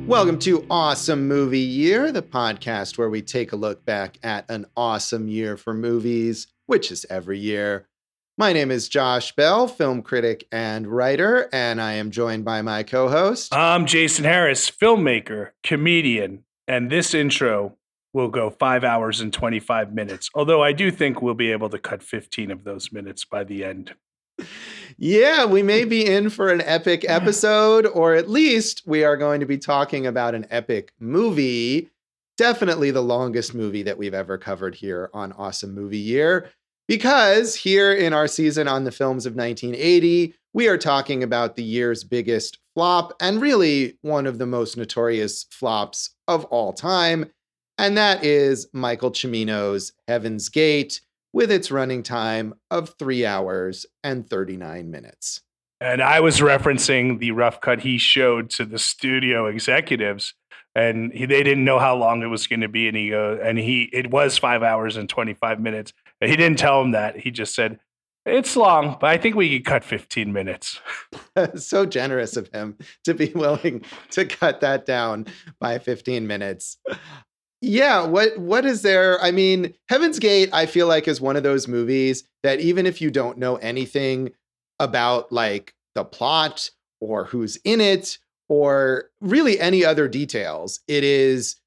Welcome to Awesome Movie Year, the podcast where we take a look back at an awesome year for movies, which is every year. My name is Josh Bell, film critic and writer, and I am joined by my co-host. I'm Jason Harris, filmmaker, comedian, and this intro will go 5 hours and 25 minutes, although I do think we'll be able to cut 15 of those minutes by the end. Yeah, we may be in for an epic episode, or at least we are going to be talking about an epic movie. Definitely the longest movie that we've ever covered here on Awesome Movie Year, because here in our season on the films of 1980, we are talking about the year's biggest flop and really one of the most notorious flops of all time. And that is Michael Cimino's Heaven's Gate, with its running time of 3 hours and 39 minutes. And I was referencing the rough cut he showed to the studio executives, and they didn't know how long it was going to be. And it was 5 hours and 25 minutes. And he didn't tell them that. He just said, it's long, but I think we could cut 15 minutes. So generous of him to be willing to cut that down by 15 minutes. Yeah, what is there? I mean, Heaven's Gate, I feel like, is one of those movies that even if you don't know anything about like the plot or who's in it or really any other details, it is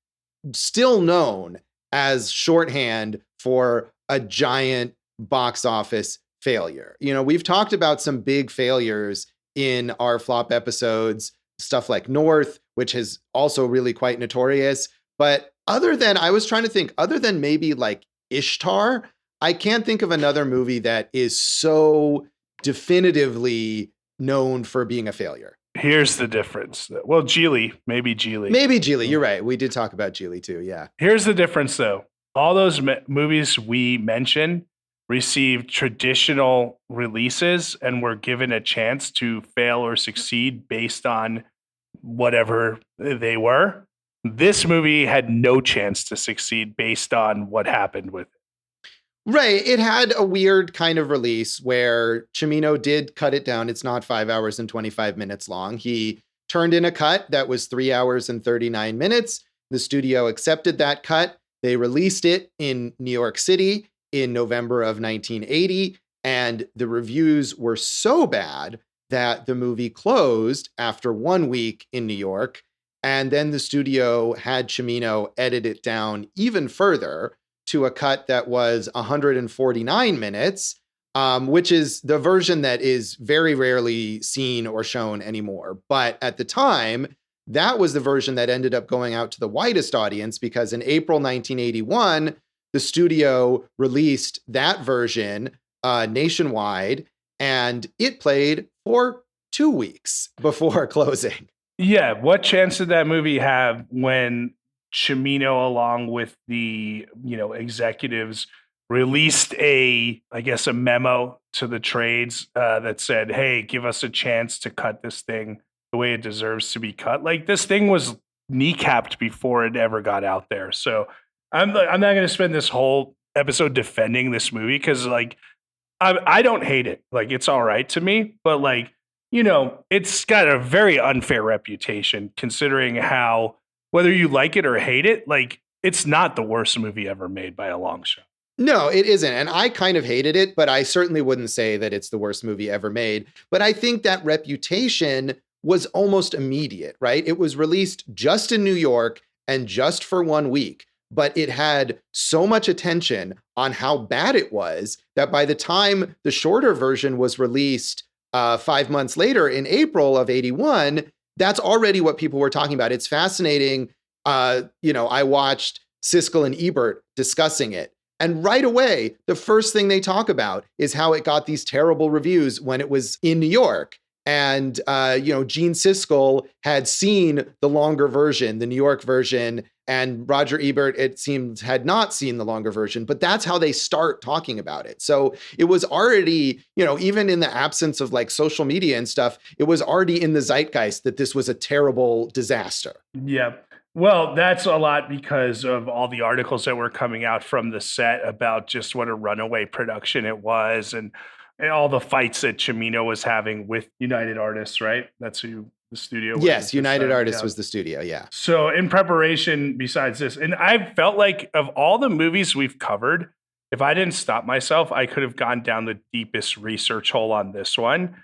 still known as shorthand for a giant box office failure. You know, we've talked about some big failures in our flop episodes, stuff like North, which is also really quite notorious. But other than maybe like Ishtar, I can't think of another movie that is so definitively known for being a failure. Here's the difference. Well, maybe Geely. You're right. We did talk about Geely too. Yeah. Here's the difference, though. All those movies we mentioned received traditional releases and were given a chance to fail or succeed based on whatever they were. This movie had no chance to succeed based on what happened with it. Right. It had a weird kind of release where Cimino did cut it down. It's not 5 hours and 25 minutes long. He turned in a cut that was 3 hours and 39 minutes. The studio accepted that cut. They released it in New York City in November of 1980. And the reviews were so bad that the movie closed after 1 week in New York. And then the studio had Cimino edit it down even further to a cut that was 149 minutes, which is the version that is very rarely seen or shown anymore. But at the time, that was the version that ended up going out to the widest audience, because in April 1981, the studio released that version nationwide, and it played for 2 weeks before closing. Yeah, what chance did that movie have when Cimino, along with the executives, released a memo to the trades that said, "Hey, give us a chance to cut this thing the way it deserves to be cut." Like, this thing was kneecapped before it ever got out there. So I'm not going to spend this whole episode defending this movie because, like, I don't hate it. Like, it's all right to me, but like, it's got a very unfair reputation considering how, whether you like it or hate it, like, it's not the worst movie ever made by a long shot. No, it isn't. And I kind of hated it, but I certainly wouldn't say that it's the worst movie ever made. But I think that reputation was almost immediate, right? It was released just in New York and just for 1 week. But it had so much attention on how bad it was that by the time the shorter version was released 5 months later in April of 81, that's already what people were talking about. It's fascinating. I watched Siskel and Ebert discussing it. And right away, the first thing they talk about is how it got these terrible reviews when it was in New York. And, Gene Siskel had seen the longer version, the New York version, and Roger Ebert, it seems, had not seen the longer version, but that's how they start talking about it. So it was already, even in the absence of like social media and stuff, it was already in the zeitgeist that this was a terrible disaster. Yeah. Well, that's a lot because of all the articles that were coming out from the set about just what a runaway production it was, and all the fights that Cimino was having with United Artists, right? That's who the studio? Was Yes, it United this, Artists yeah. was the studio, yeah. So in preparation, besides this, and I felt like of all the movies we've covered, if I didn't stop myself, I could have gone down the deepest research hole on this one.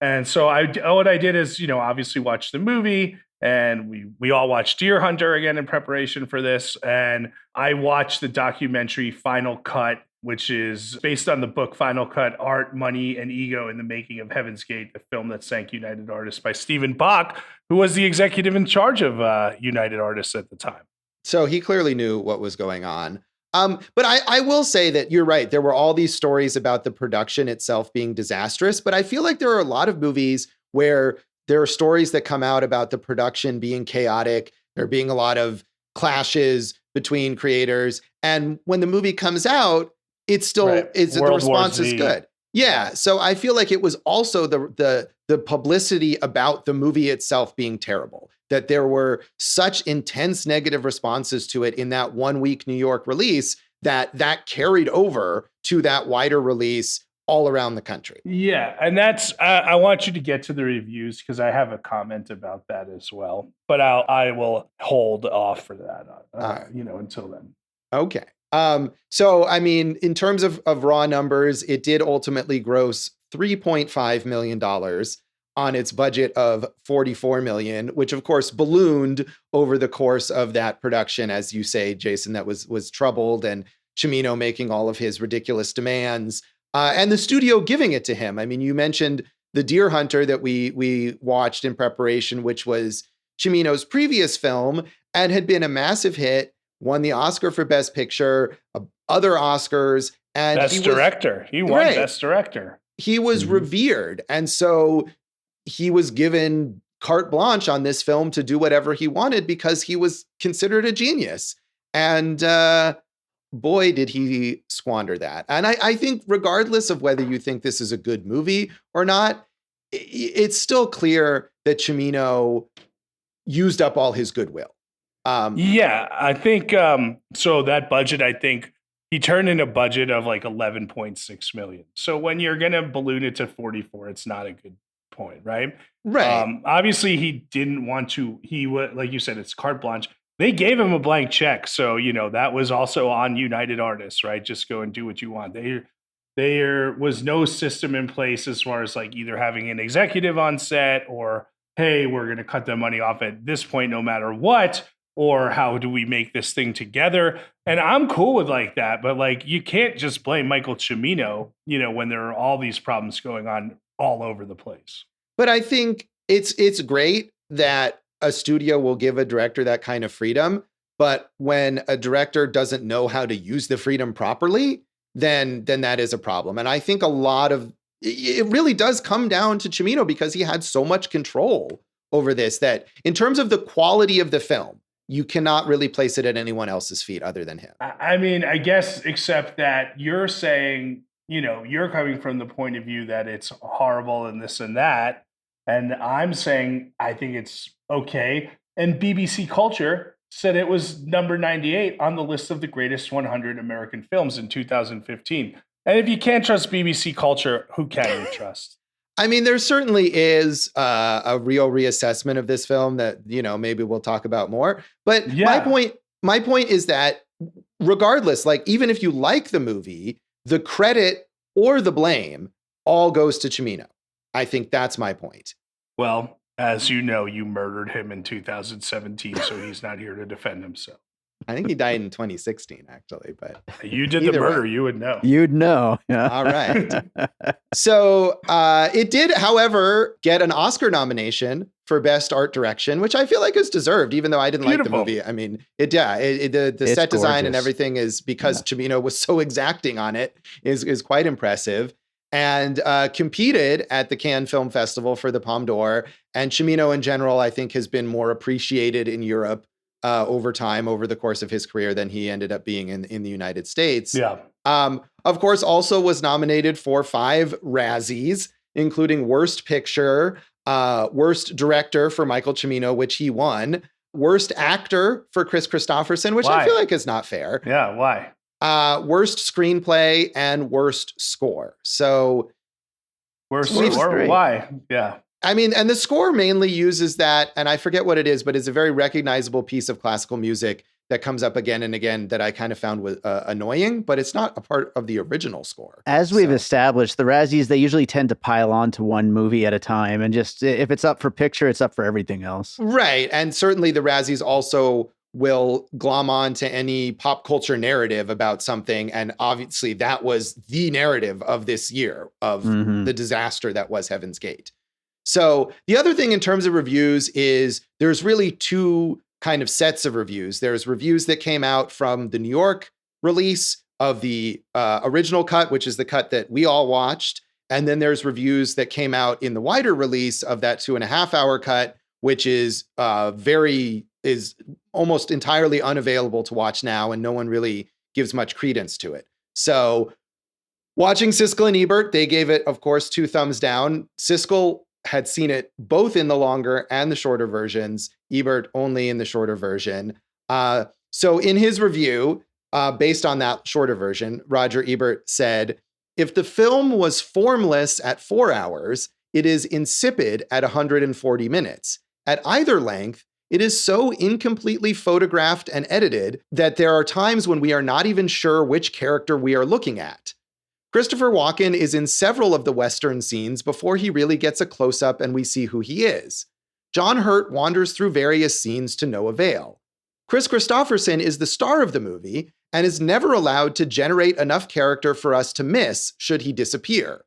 And so what I did is, obviously watch the movie, and we all watched Deer Hunter again in preparation for this. And I watched the documentary Final Cut, which is based on the book Final Cut: Art, Money, and Ego in the Making of Heaven's Gate, the film that sank United Artists, by Stephen Bach, who was the executive in charge of United Artists at the time. So he clearly knew what was going on. But I will say that you're right. There were all these stories about the production itself being disastrous, but I feel like there are a lot of movies where there are stories that come out about the production being chaotic, there being a lot of clashes between creators. And when the movie comes out, it's still, the response is good. Yeah. So I feel like it was also the publicity about the movie itself being terrible, that there were such intense negative responses to it in that 1 week New York release that carried over to that wider release all around the country. Yeah. And that's, I want you to get to the reviews because I have a comment about that as well, but I will hold off for that, until then. Okay. So, I mean, in terms of raw numbers, it did ultimately gross $3.5 million on its budget of $44 million, which of course ballooned over the course of that production, as you say, Jason, that was troubled, and Cimino making all of his ridiculous demands, and the studio giving it to him. I mean, you mentioned the Deer Hunter that we watched in preparation, which was Cimino's previous film and had been a massive hit, won the Oscar for Best Picture, other Oscars, and Best Director. He won Best Director. He was revered, and so he was given carte blanche on this film to do whatever he wanted because he was considered a genius. And boy, did he squander that. And I think regardless of whether you think this is a good movie or not, it's still clear that Cimino used up all his goodwill. Yeah, I think so. That budget, I think he turned in a budget of like 11.6 million. So when you're going to balloon it to 44, it's not a good point, right? Right. Obviously, he didn't want to. He would, like you said, it's carte blanche. They gave him a blank check, so that was also on United Artists, right? Just go and do what you want. There was no system in place as far as like either having an executive on set or, hey, we're going to cut the money off at this point, no matter what. Or how do we make this thing together? And I'm cool with like that, but like you can't just blame Michael Cimino, when there are all these problems going on all over the place. But I think it's great that a studio will give a director that kind of freedom. But when a director doesn't know how to use the freedom properly, then that is a problem. And I think a lot of it really does come down to Cimino because he had so much control over this that in terms of the quality of the film, you cannot really place it at anyone else's feet other than him. I mean, I guess, except that you're saying, you're coming from the point of view that it's horrible and this and that. And I'm saying, I think it's okay. And BBC Culture said it was number 98 on the list of the greatest 100 American films in 2015. And if you can't trust BBC Culture, who can you trust? I mean, there certainly is a real reassessment of this film that, maybe we'll talk about more. But my point is that regardless, like even if you like the movie, the credit or the blame all goes to Cimino. I think that's my point. Well, as you know, you murdered him in 2017, so he's not here to defend himself. I think he died in 2016, actually, but you did the murder. You would know. You'd know. All right. So it did, however, get an Oscar nomination for Best Art Direction, which I feel like is deserved, even though I didn't like the movie. I mean, the set design and everything is because Cimino was so exacting on it is quite impressive. And competed at the Cannes Film Festival for the Palme d'Or. And Cimino in general, I think, has been more appreciated in Europe over time, over the course of his career than he ended up being in the United States. Yeah. Of course, also was nominated for 5 Razzies, including Worst Picture, Worst Director for Michael Cimino, which he won, Worst Actor for Kris Kristofferson, which I feel like is not fair. Yeah, why? Worst Screenplay and Worst Score. So Worst score? Why? Yeah. I mean, and the score mainly uses that, and I forget what it is, but it's a very recognizable piece of classical music that comes up again and again that I kind of found was annoying, but it's not a part of the original score. As we've established, the Razzies, they usually tend to pile on to one movie at a time. And just if it's up for picture, it's up for everything else. Right. And certainly the Razzies also will glom on to any pop culture narrative about something. And obviously that was the narrative of this year of the disaster that was Heaven's Gate. So the other thing in terms of reviews is there's really two kind of sets of reviews. There's reviews that came out from the New York release of the original cut, which is the cut that we all watched. And then there's reviews that came out in the wider release of that 2.5 hour cut, which is is almost entirely unavailable to watch now. And no one really gives much credence to it. So watching Siskel and Ebert, they gave it, of course, 2 thumbs down. Siskel had seen it both in the longer and the shorter versions, Ebert only in the shorter version. So in his review, based on that shorter version, Roger Ebert said, if the film was formless at 4 hours, it is insipid at 140 minutes. At either length, it is so incompletely photographed and edited that there are times when we are not even sure which character we are looking at. Christopher Walken is in several of the Western scenes before he really gets a close-up and we see who he is. John Hurt wanders through various scenes to no avail. Kris Kristofferson is the star of the movie and is never allowed to generate enough character for us to miss should he disappear.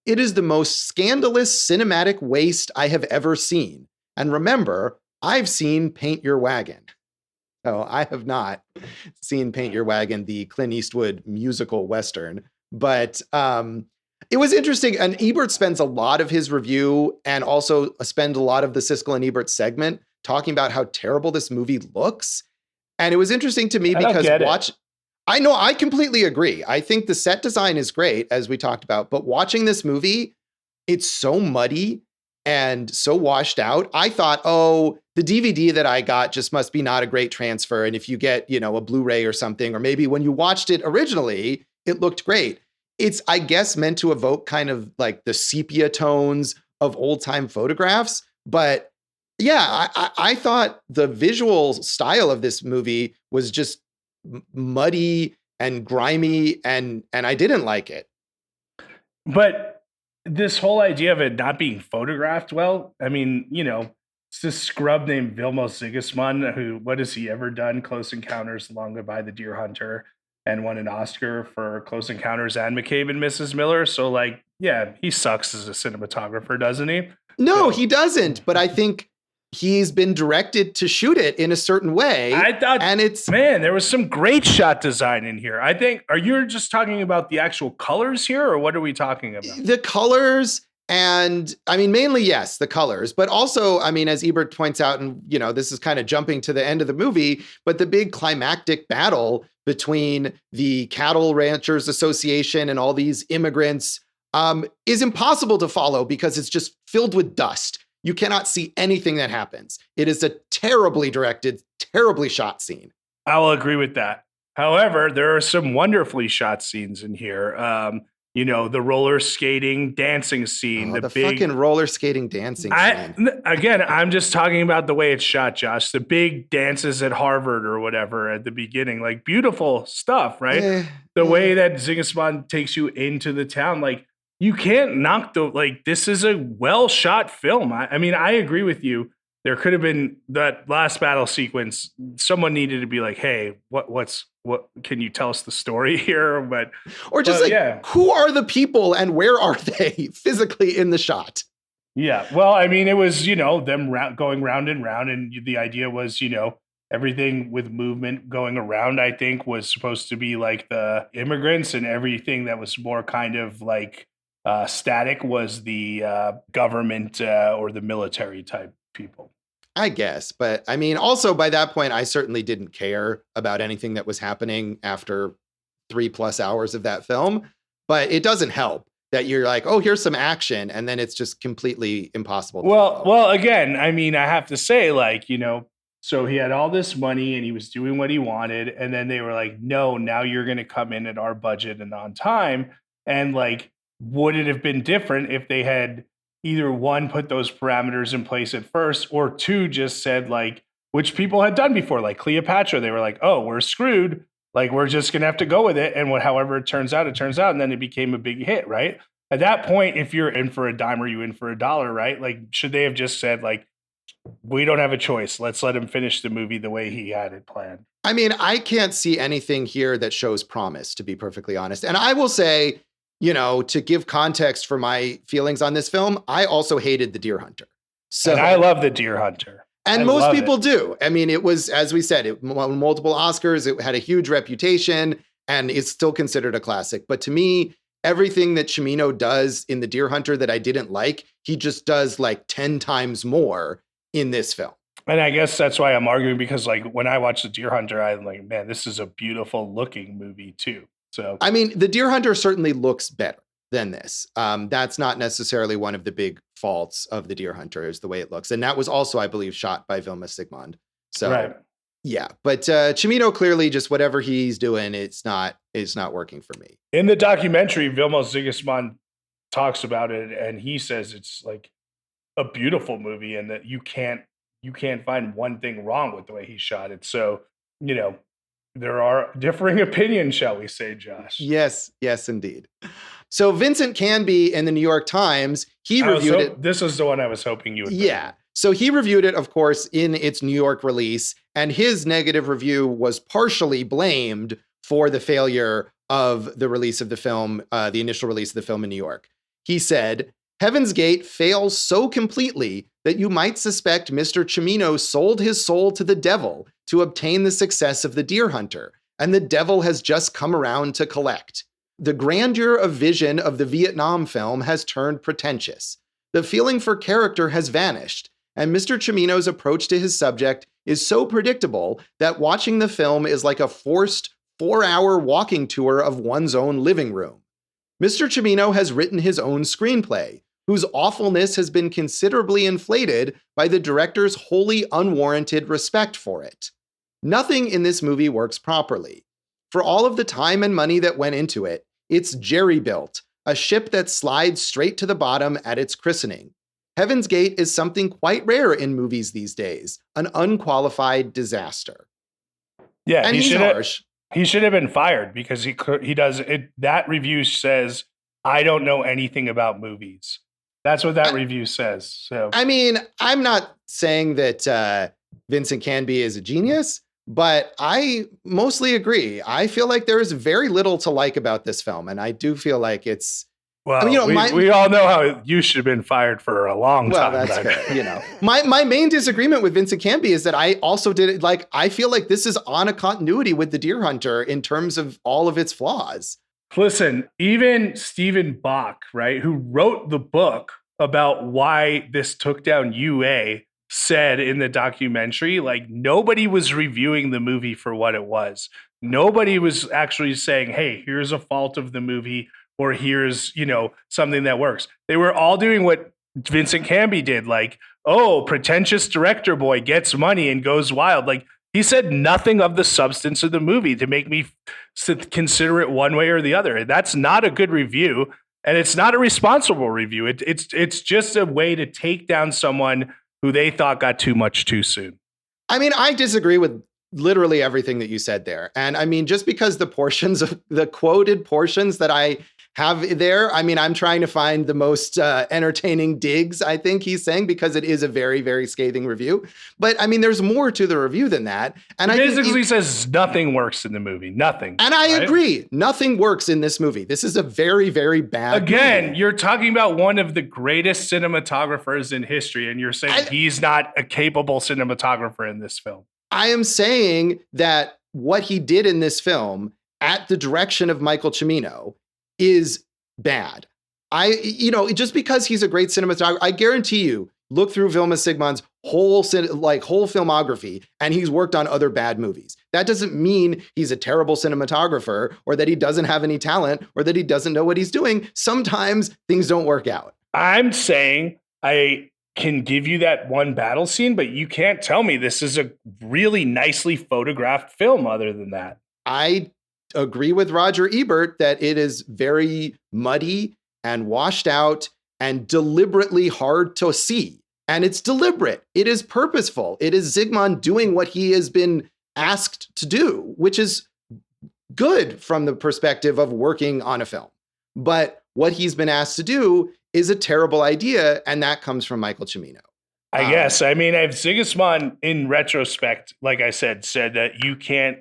It is the most scandalous cinematic waste I have ever seen. And remember, I've seen Paint Your Wagon. Oh, I have not seen Paint Your Wagon, the Clint Eastwood musical Western. But it was interesting. And Ebert spends a lot of his review and also spend a lot of the Siskel and Ebert segment talking about how terrible this movie looks. And it was interesting to me because I know I completely agree. I think the set design is great, as we talked about, but watching this movie, it's so muddy and so washed out. I thought, oh, the DVD that I got just must be not a great transfer. And if you get, a Blu-ray or something, or maybe when you watched it originally, it looked great. It's, I guess, meant to evoke kind of like the sepia tones of old time photographs. But yeah, I thought the visual style of this movie was just muddy and grimy, and I didn't like it. But this whole idea of it not being photographed well, I mean, it's this scrub named Vilmos Sigismund, who, what has he ever done? Close Encounters, Long Goodbye the Deer Hunter, and won an Oscar for Close Encounters and McCabe and Mrs. Miller. So, he sucks as a cinematographer, doesn't he? No, he doesn't. But I think he's been directed to shoot it in a certain way. I thought, there was some great shot design in here. I think, are you just talking about the actual colors here, or what are we talking about? The colors, and I mean, mainly, yes, the colors, but also, I mean, as Ebert points out, and, this is kind of jumping to the end of the movie, but the big climactic battle between the Cattle Ranchers Association and all these immigrants is impossible to follow because it's just filled with dust. You cannot see anything that happens. It is a terribly directed, terribly shot scene. I will agree with that. However, there are some wonderfully shot scenes in here. The roller skating dancing scene. The big fucking roller skating dancing scene. Again, I'm just talking about the way it's shot, Josh. The big dances at Harvard or whatever at the beginning. Beautiful stuff, right? The way that Sigismund takes you into the town. You can't knock this is a well-shot film. I mean, I agree with you. There could have been that last battle sequence. Someone needed to be like, hey, what can you tell us the story here? Who are the people and where are they physically in the shot? Yeah. Well, I mean, it was, them going round and round. And the idea was, everything with movement going around, I think, was supposed to be like the immigrants, and everything that was more kind of static was the government or the military type people. I guess. But I mean, also by that point, I certainly didn't care about anything that was happening after 3+ hours of that film. But it doesn't help that you're like, oh, here's some action. And then it's just completely impossible. Well, again, I mean, I have to say, so he had all this money and he was doing what he wanted. And then they were like, no, now you're going to come in at our budget and on time. And would it have been different if they had either one, put those parameters in place at first, or two, just said like, which people had done before, like Cleopatra. They were like, oh, we're screwed. Like, we're just going to have to go with it. And however it turns out, it turns out. And then it became a big hit, right? At that point, if you're in for a dime or you in for a dollar, right? Like, should they have just said like, we don't have a choice. Let's let him finish the movie the way he had it planned. I mean, I can't see anything here that shows promise, to be perfectly honest. And I will say, to give context for my feelings on this film, I also hated The Deer Hunter. And I love The Deer Hunter. And most people do. I mean, it was, as we said, it won multiple Oscars. It had a huge reputation, and it's still considered a classic. But to me, everything that Cimino does in The Deer Hunter that I didn't like, he just does like 10 times more in this film. And I guess that's why I'm arguing, because like when I watch The Deer Hunter, I'm like, man, this is a beautiful looking movie too. So, I mean, The Deer Hunter certainly looks better than this. That's not necessarily one of the big faults of The Deer Hunter, is the way it looks. And that was also, I believe, shot by Vilma Sigmund. So, right. Yeah. But Cimino, clearly just whatever he's doing, it's not working for me. In the documentary, Vilma Sigismund talks about it, and he says it's like a beautiful movie and that you can't find one thing wrong with the way he shot it. So, there are differing opinions, shall we say, Josh? Yes, indeed. So Vincent Canby in the New York Times, he reviewed it. This was the one I was hoping you would. Yeah. So he reviewed it, of course, in its New York release, and his negative review was partially blamed for the failure of the release of the film, the initial release of the film in New York. He said, Heaven's Gate fails so completely that you might suspect Mr. Cimino sold his soul to the devil to obtain the success of The Deer Hunter, and the devil has just come around to collect. The grandeur of vision of the Vietnam film has turned pretentious. The feeling for character has vanished, and Mr. Cimino's approach to his subject is so predictable that watching the film is like a forced 4-hour walking tour of one's own living room. Mr. Cimino has written his own screenplay, whose awfulness has been considerably inflated by the director's wholly unwarranted respect for it. Nothing in this movie works properly. For all of the time and money that went into it, it's jerry-built, a ship that slides straight to the bottom at its christening. Heaven's Gate is something quite rare in movies these days, an unqualified disaster. Yeah, and he's harsh. He should have been fired because he does it. That review says, I don't know anything about movies. That's what that review says. So, I mean, I'm not saying that Vincent Canby is a genius, but I mostly agree. I feel like there is very little to like about this film, and I do feel like it's. Well, I mean, we all know how you should have been fired for a long time. Well, that's fair. My main disagreement with Vincent Canby is that I also did it. Like, I feel like this is on a continuity with The Deer Hunter in terms of all of its flaws. Listen, even Stephen Bach, right, who wrote the book about why this took down UA, said in the documentary, like, nobody was reviewing the movie for what it was. Nobody was actually saying, hey, here's a fault of the movie, or here's, something that works. They were all doing what Vincent Canby did, like, oh, pretentious director boy gets money and goes wild. Like, he said nothing of the substance of the movie to make me consider it one way or the other. That's not a good review, and it's not a responsible review. It's just a way to take down someone who they thought got too much too soon. I mean, I disagree with literally everything that you said there. And I mean, just because the quoted portions that I have there, I mean, I'm trying to find the most entertaining digs, I think he's saying, because it is a very, very scathing review. But I mean, there's more to the review than that. And he basically says nothing works in the movie. Nothing. And I agree. Nothing works in this movie. This is a very, very bad movie. You're talking about one of the greatest cinematographers in history, and you're saying he's not a capable cinematographer in this film. I am saying that what he did in this film at the direction of Michael Cimino is bad. Just because he's a great cinematographer, I guarantee you, look through Vilma Sigmund's whole filmography, and he's worked on other bad movies. That doesn't mean he's a terrible cinematographer, or that he doesn't have any talent, or that he doesn't know what he's doing. Sometimes things don't work out. I'm saying I can give you that one battle scene, but you can't tell me this is a really nicely photographed film other than that. I agree with Roger Ebert that it is very muddy and washed out, and deliberately hard to see. And it's deliberate. It is purposeful. It is Zsigmond doing what he has been asked to do, which is good from the perspective of working on a film. But what he's been asked to do is a terrible idea, and that comes from Michael Cimino. I guess. I mean, if Zsigmond, in retrospect, like I said that you can't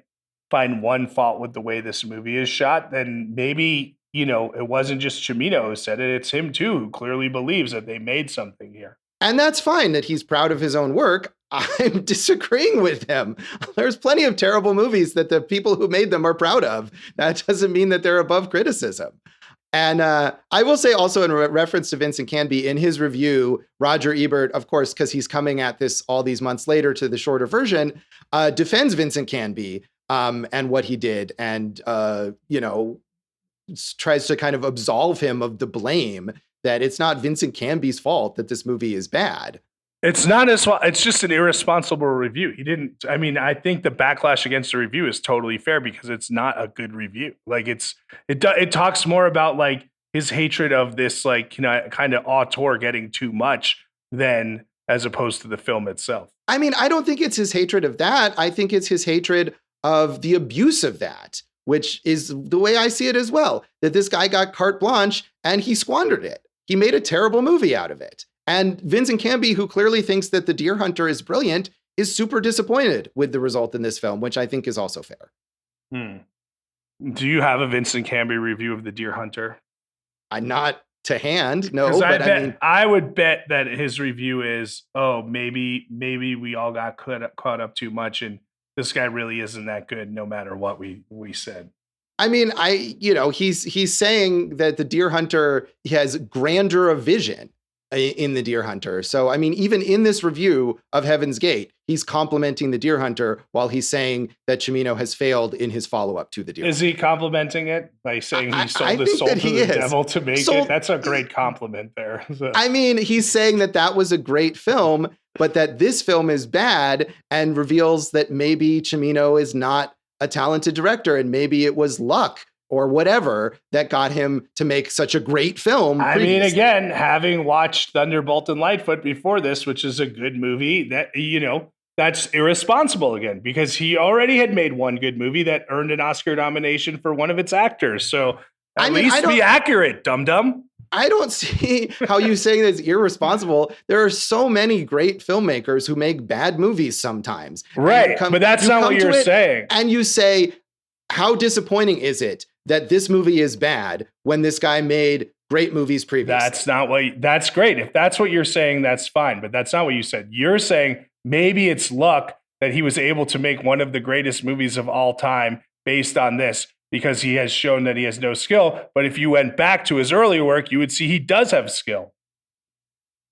find one fault with the way this movie is shot, then maybe, it wasn't just Cimino who said it. It's him, too, who clearly believes that they made something here. And that's fine that he's proud of his own work. I'm disagreeing with him. There's plenty of terrible movies that the people who made them are proud of. That doesn't mean that they're above criticism. And I will say also in reference to Vincent Canby, in his review, Roger Ebert, of course, because he's coming at this all these months later to the shorter version, defends Vincent Canby and what he did and, tries to kind of absolve him of the blame that it's not Vincent Canby's fault that this movie is bad. It's not his fault. It's just an irresponsible review. I think the backlash against the review is totally fair because it's not a good review. Like it talks more about like his hatred of this, like, kind of auteur getting too much than as opposed to the film itself. I mean, I don't think it's his hatred of that. I think it's his hatred of the abuse of that, which is the way I see it as well, that this guy got carte blanche and he squandered it. He made a terrible movie out of it. And Vincent Canby, who clearly thinks that The Deer Hunter is brilliant, is super disappointed with the result in this film, which I think is also fair. Do you have a Vincent Canby review of The Deer Hunter? I'm not to hand, no. But I would bet that his review is, maybe we all got caught up too much, and this guy really isn't that good, no matter what we said. I mean, he's saying that The Deer Hunter has grandeur of vision in The Deer Hunter. So, I mean, even in this review of Heaven's Gate, he's complimenting The Deer Hunter while he's saying that Cimino has failed in his follow-up to The Deer Hunter. Is he complimenting it by saying he sold his soul to the devil to make it? That's a great compliment there. I mean, he's saying that was a great film, but that this film is bad and reveals that maybe Cimino is not a talented director and maybe it was luck or whatever that got him to make such a great film. I mean, again, having watched Thunderbolt and Lightfoot before this, which is a good movie, that's irresponsible again, because he already had made one good movie that earned an Oscar nomination for one of its actors. So at least be accurate, dum-dum. I don't see how you saying that's irresponsible. There are so many great filmmakers who make bad movies sometimes. Right, but that's not what you're saying. And you say, how disappointing is it that this movie is bad when this guy made great movies previously? That's great. If that's what you're saying, that's fine. But that's not what you said. You're saying maybe it's luck that he was able to make one of the greatest movies of all time based on this, because he has shown that he has no skill. But if you went back to his earlier work, you would see he does have skill.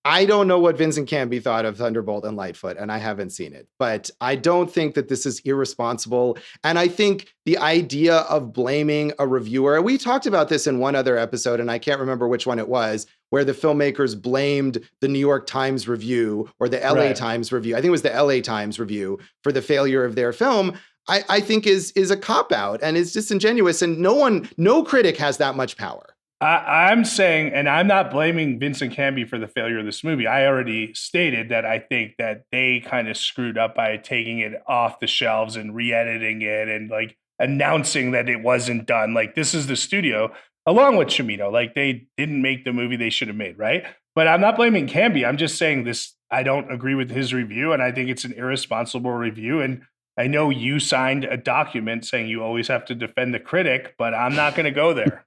I don't know what Vincent Canby thought of Thunderbolt and Lightfoot, and I haven't seen it, but I don't think that this is irresponsible. And I think the idea of blaming a reviewer, we talked about this in one other episode, and I can't remember which one it was, where the filmmakers blamed the New York Times review or the LA Times review. I think it was the LA Times review for the failure of their film. I think is a cop-out and is disingenuous, and no critic has that much power. I'm saying, and I'm not blaming Vincent Canby for the failure of this movie. I already stated that I think that they kind of screwed up by taking it off the shelves and re-editing it and like announcing that it wasn't done. Like, this is the studio, along with Cimino. Like, they didn't make the movie they should have made, right? But I'm not blaming Canby. I'm just saying this. I don't agree with his review, and I think it's an irresponsible review. And I know you signed a document saying you always have to defend the critic, but I'm not going to go there.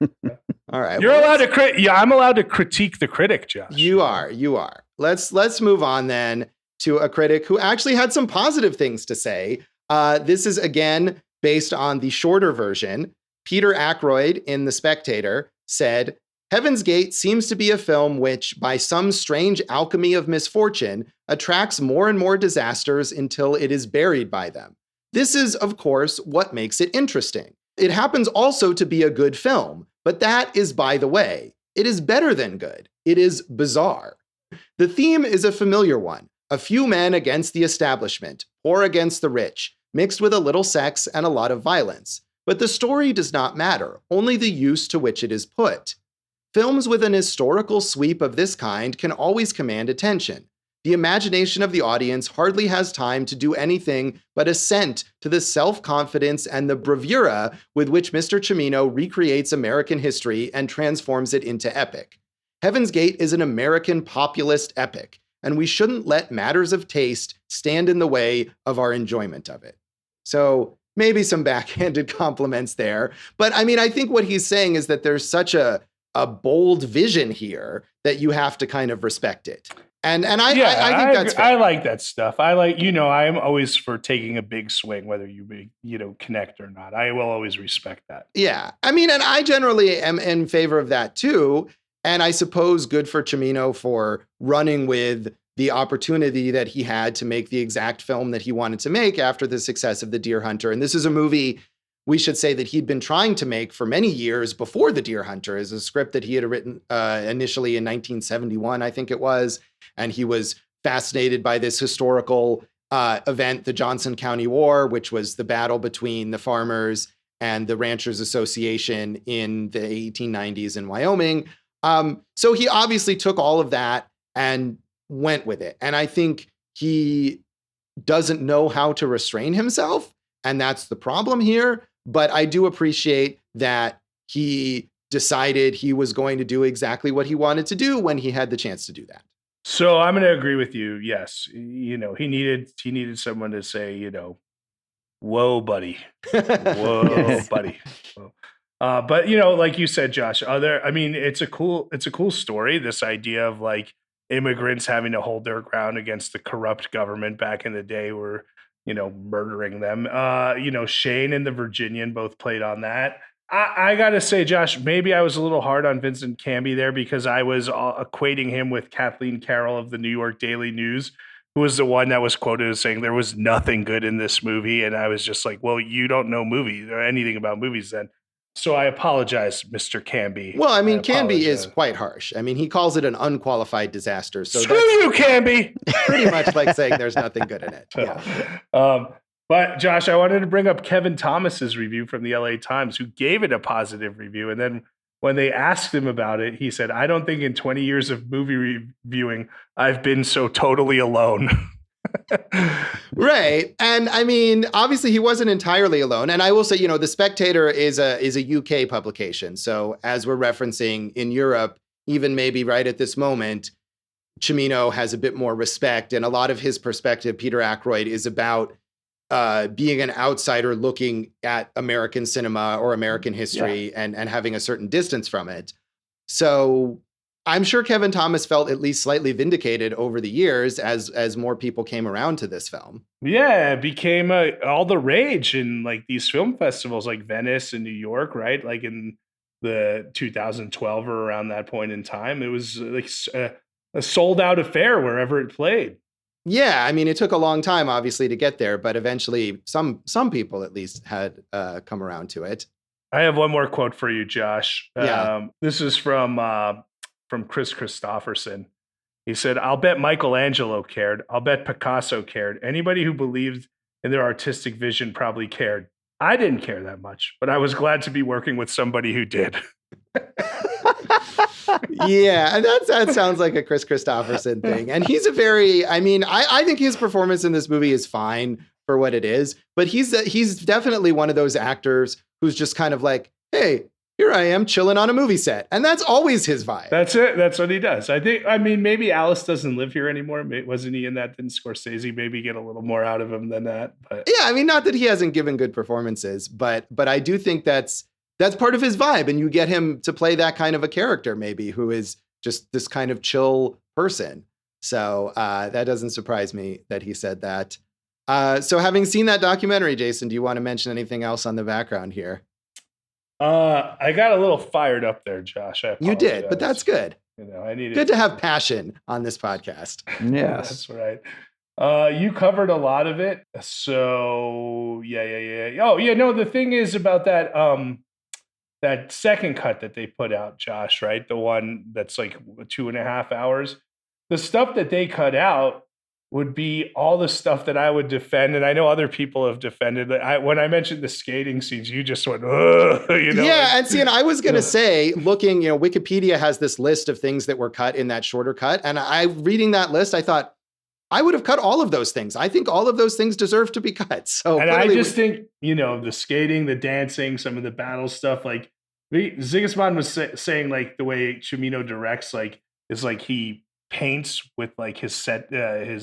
All right. You're allowed to Yeah, I'm allowed to critique the critic, Josh. You are. Let's move on then to a critic who actually had some positive things to say. This is again based on the shorter version. Peter Ackroyd in The Spectator said, "Heaven's Gate seems to be a film which, by some strange alchemy of misfortune, attracts more and more disasters until it is buried by them. This is, of course, what makes it interesting. It happens also to be a good film, but that is by the way. It is better than good. It is bizarre. The theme is a familiar one. A few men against the establishment, poor against the rich, mixed with a little sex and a lot of violence. But the story does not matter, only the use to which it is put. Films with an historical sweep of this kind can always command attention. The imagination of the audience hardly has time to do anything but assent to the self-confidence and the bravura with which Mr. Cimino recreates American history and transforms it into epic. Heaven's Gate is an American populist epic, and we shouldn't let matters of taste stand in the way of our enjoyment of it. So maybe some backhanded compliments there. But I mean, I think what he's saying is that there's such a bold vision here that you have to kind of respect it. And I think that's fair. I like that stuff. I like, I'm always for taking a big swing, whether you connect or not. I will always respect that. Yeah. I mean, and I generally am in favor of that too. And I suppose good for Cimino for running with the opportunity that he had to make the exact film that he wanted to make after the success of The Deer Hunter. And this is a movie, we should say, that he'd been trying to make for many years before The Deer Hunter, is a script that he had written initially in 1971, I think it was. And he was fascinated by this historical event, the Johnson County War, which was the battle between the farmers and the Ranchers Association in the 1890s in Wyoming. So he obviously took all of that and went with it. And I think he doesn't know how to restrain himself. And that's the problem here. But I do appreciate that he decided he was going to do exactly what he wanted to do when he had the chance to do that. So I'm going to agree with you. Yes. He needed someone to say, whoa, buddy. Whoa, Yes. buddy. Whoa. But like you said, Josh, it's a cool story. This idea of like immigrants having to hold their ground against the corrupt government back in the day were, murdering them. Shane and the Virginian both played on that. I got to say, Josh, maybe I was a little hard on Vincent Canby there because I was equating him with Kathleen Carroll of the New York Daily News, who was the one that was quoted as saying there was nothing good in this movie. And I was just like, well, you don't know movies or anything about movies then. So I apologize, Mr. Canby. Well, I mean, Canby is quite harsh. I mean, he calls it an unqualified disaster. So screw you, Canby. Pretty much like saying there's nothing good in it. Yeah. But Josh, I wanted to bring up Kevin Thomas's review from the LA Times, who gave it a positive review. And then when they asked him about it, he said, I don't think in 20 years of movie reviewing, I've been so totally alone. Right. And I mean, obviously he wasn't entirely alone. And I will say, The Spectator is a UK publication. So as we're referencing in Europe, even maybe right at this moment, Cimino has a bit more respect. And a lot of his perspective, Peter Ackroyd, is about being an outsider looking at American cinema or American history and having a certain distance from it. So I'm sure Kevin Thomas felt at least slightly vindicated over the years as more people came around to this film. Yeah, it became all the rage in like these film festivals like Venice and New York, right? Like in the 2012 or around that point in time, it was like a sold out affair wherever it played. Yeah, I mean, it took a long time, obviously, to get there, but eventually some people at least had come around to it. I have one more quote for you, Josh. Yeah. This is from Kris Kristofferson. He said, I'll bet Michelangelo cared. I'll bet Picasso cared. Anybody who believed in their artistic vision probably cared. I didn't care that much, but I was glad to be working with somebody who did. Yeah, and that sounds like a Kris Kristofferson thing. And he's I think his performance in this movie is fine for what it is, but he's definitely one of those actors who's just kind of like, hey, here I am chilling on a movie set. And that's always his vibe. That's it. That's what he does. Maybe Alice doesn't live here anymore. Wasn't he in that? Didn't Scorsese maybe get a little more out of him than that? But yeah, not that he hasn't given good performances, but I do think that's part of his vibe. And you get him to play that kind of a character, maybe, who is just this kind of chill person. So that doesn't surprise me that he said that. So having seen that documentary, Jason, do you want to mention anything else on the background here? I got a little fired up there, Josh. You did, but that's good. I needed good to have passion on this podcast. Yes, that's right. You covered a lot of it, so yeah. Oh yeah, no. The thing is about that that second cut that they put out, Josh, right? The one that's like 2.5 hours. The stuff that they cut out would be all the stuff that I would defend, and I know other people have defended. When I mentioned the skating scenes, you just went, ugh, Yeah, and see, and I was going to say, looking, Wikipedia has this list of things that were cut in that shorter cut, and reading that list, I thought, I would have cut all of those things. I think all of those things deserve to be cut. So, and I just think, the skating, the dancing, some of the battle stuff, like Sigismund was saying, like the way Cimino directs, like is like he paints with like his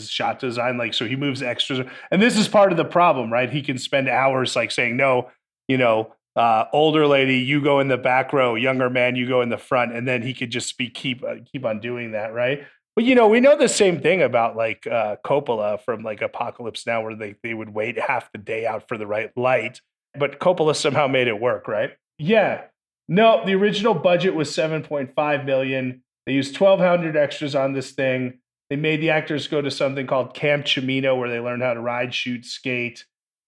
shot design, like so he moves extras, and this is part of the problem, right? He can spend hours like saying, no, older lady, you go in the back row, younger man, you go in the front, and then he could just keep on doing that, right? But we know the same thing about like Coppola from like Apocalypse Now, where they would wait half the day out for the right light, but Coppola somehow made it work, right? Yeah. No, the original budget was $7.5 million. They used 1,200 extras on this thing. They made the actors go to something called Camp Cimino, where they learned how to ride, shoot, skate.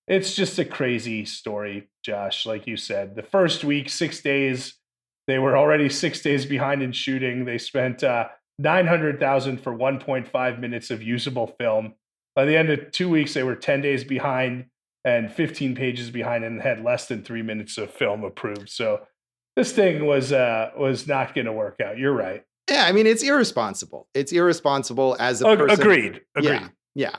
It's just a crazy story, Josh. Like you said, the first week, 6 days, they were already 6 days behind in shooting. They spent $900,000 for 1.5 minutes of usable film. By the end of 2 weeks, they were 10 days behind and 15 pages behind, and had less than 3 minutes of film approved. So this thing was not going to work out. You're right. Yeah, I mean, it's irresponsible. It's irresponsible as a person. Agreed. Yeah.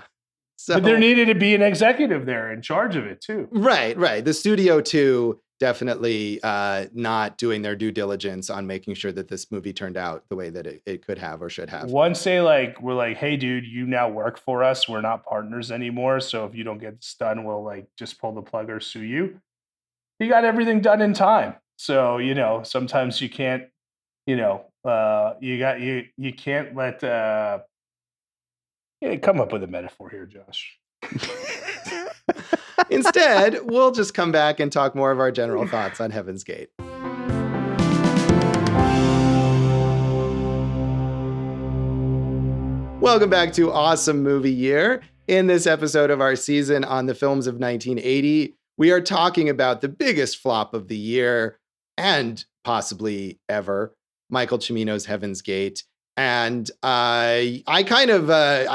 So, but there needed to be an executive there in charge of it too. Right. The studio too, definitely not doing their due diligence on making sure that this movie turned out the way that it could have or should have. Once they we're like, hey dude, you now work for us. We're not partners anymore. So if you don't get this done, we'll like just pull the plug or sue you. He got everything done in time. So, sometimes you can't, you can't let come up with a metaphor here, Josh. Instead, we'll just come back and talk more of our general thoughts on Heaven's Gate. Welcome back to Awesome Movie Year. In this episode of our season on the films of 1980, we are talking about the biggest flop of the year and possibly ever, Michael Cimino's Heaven's Gate. And I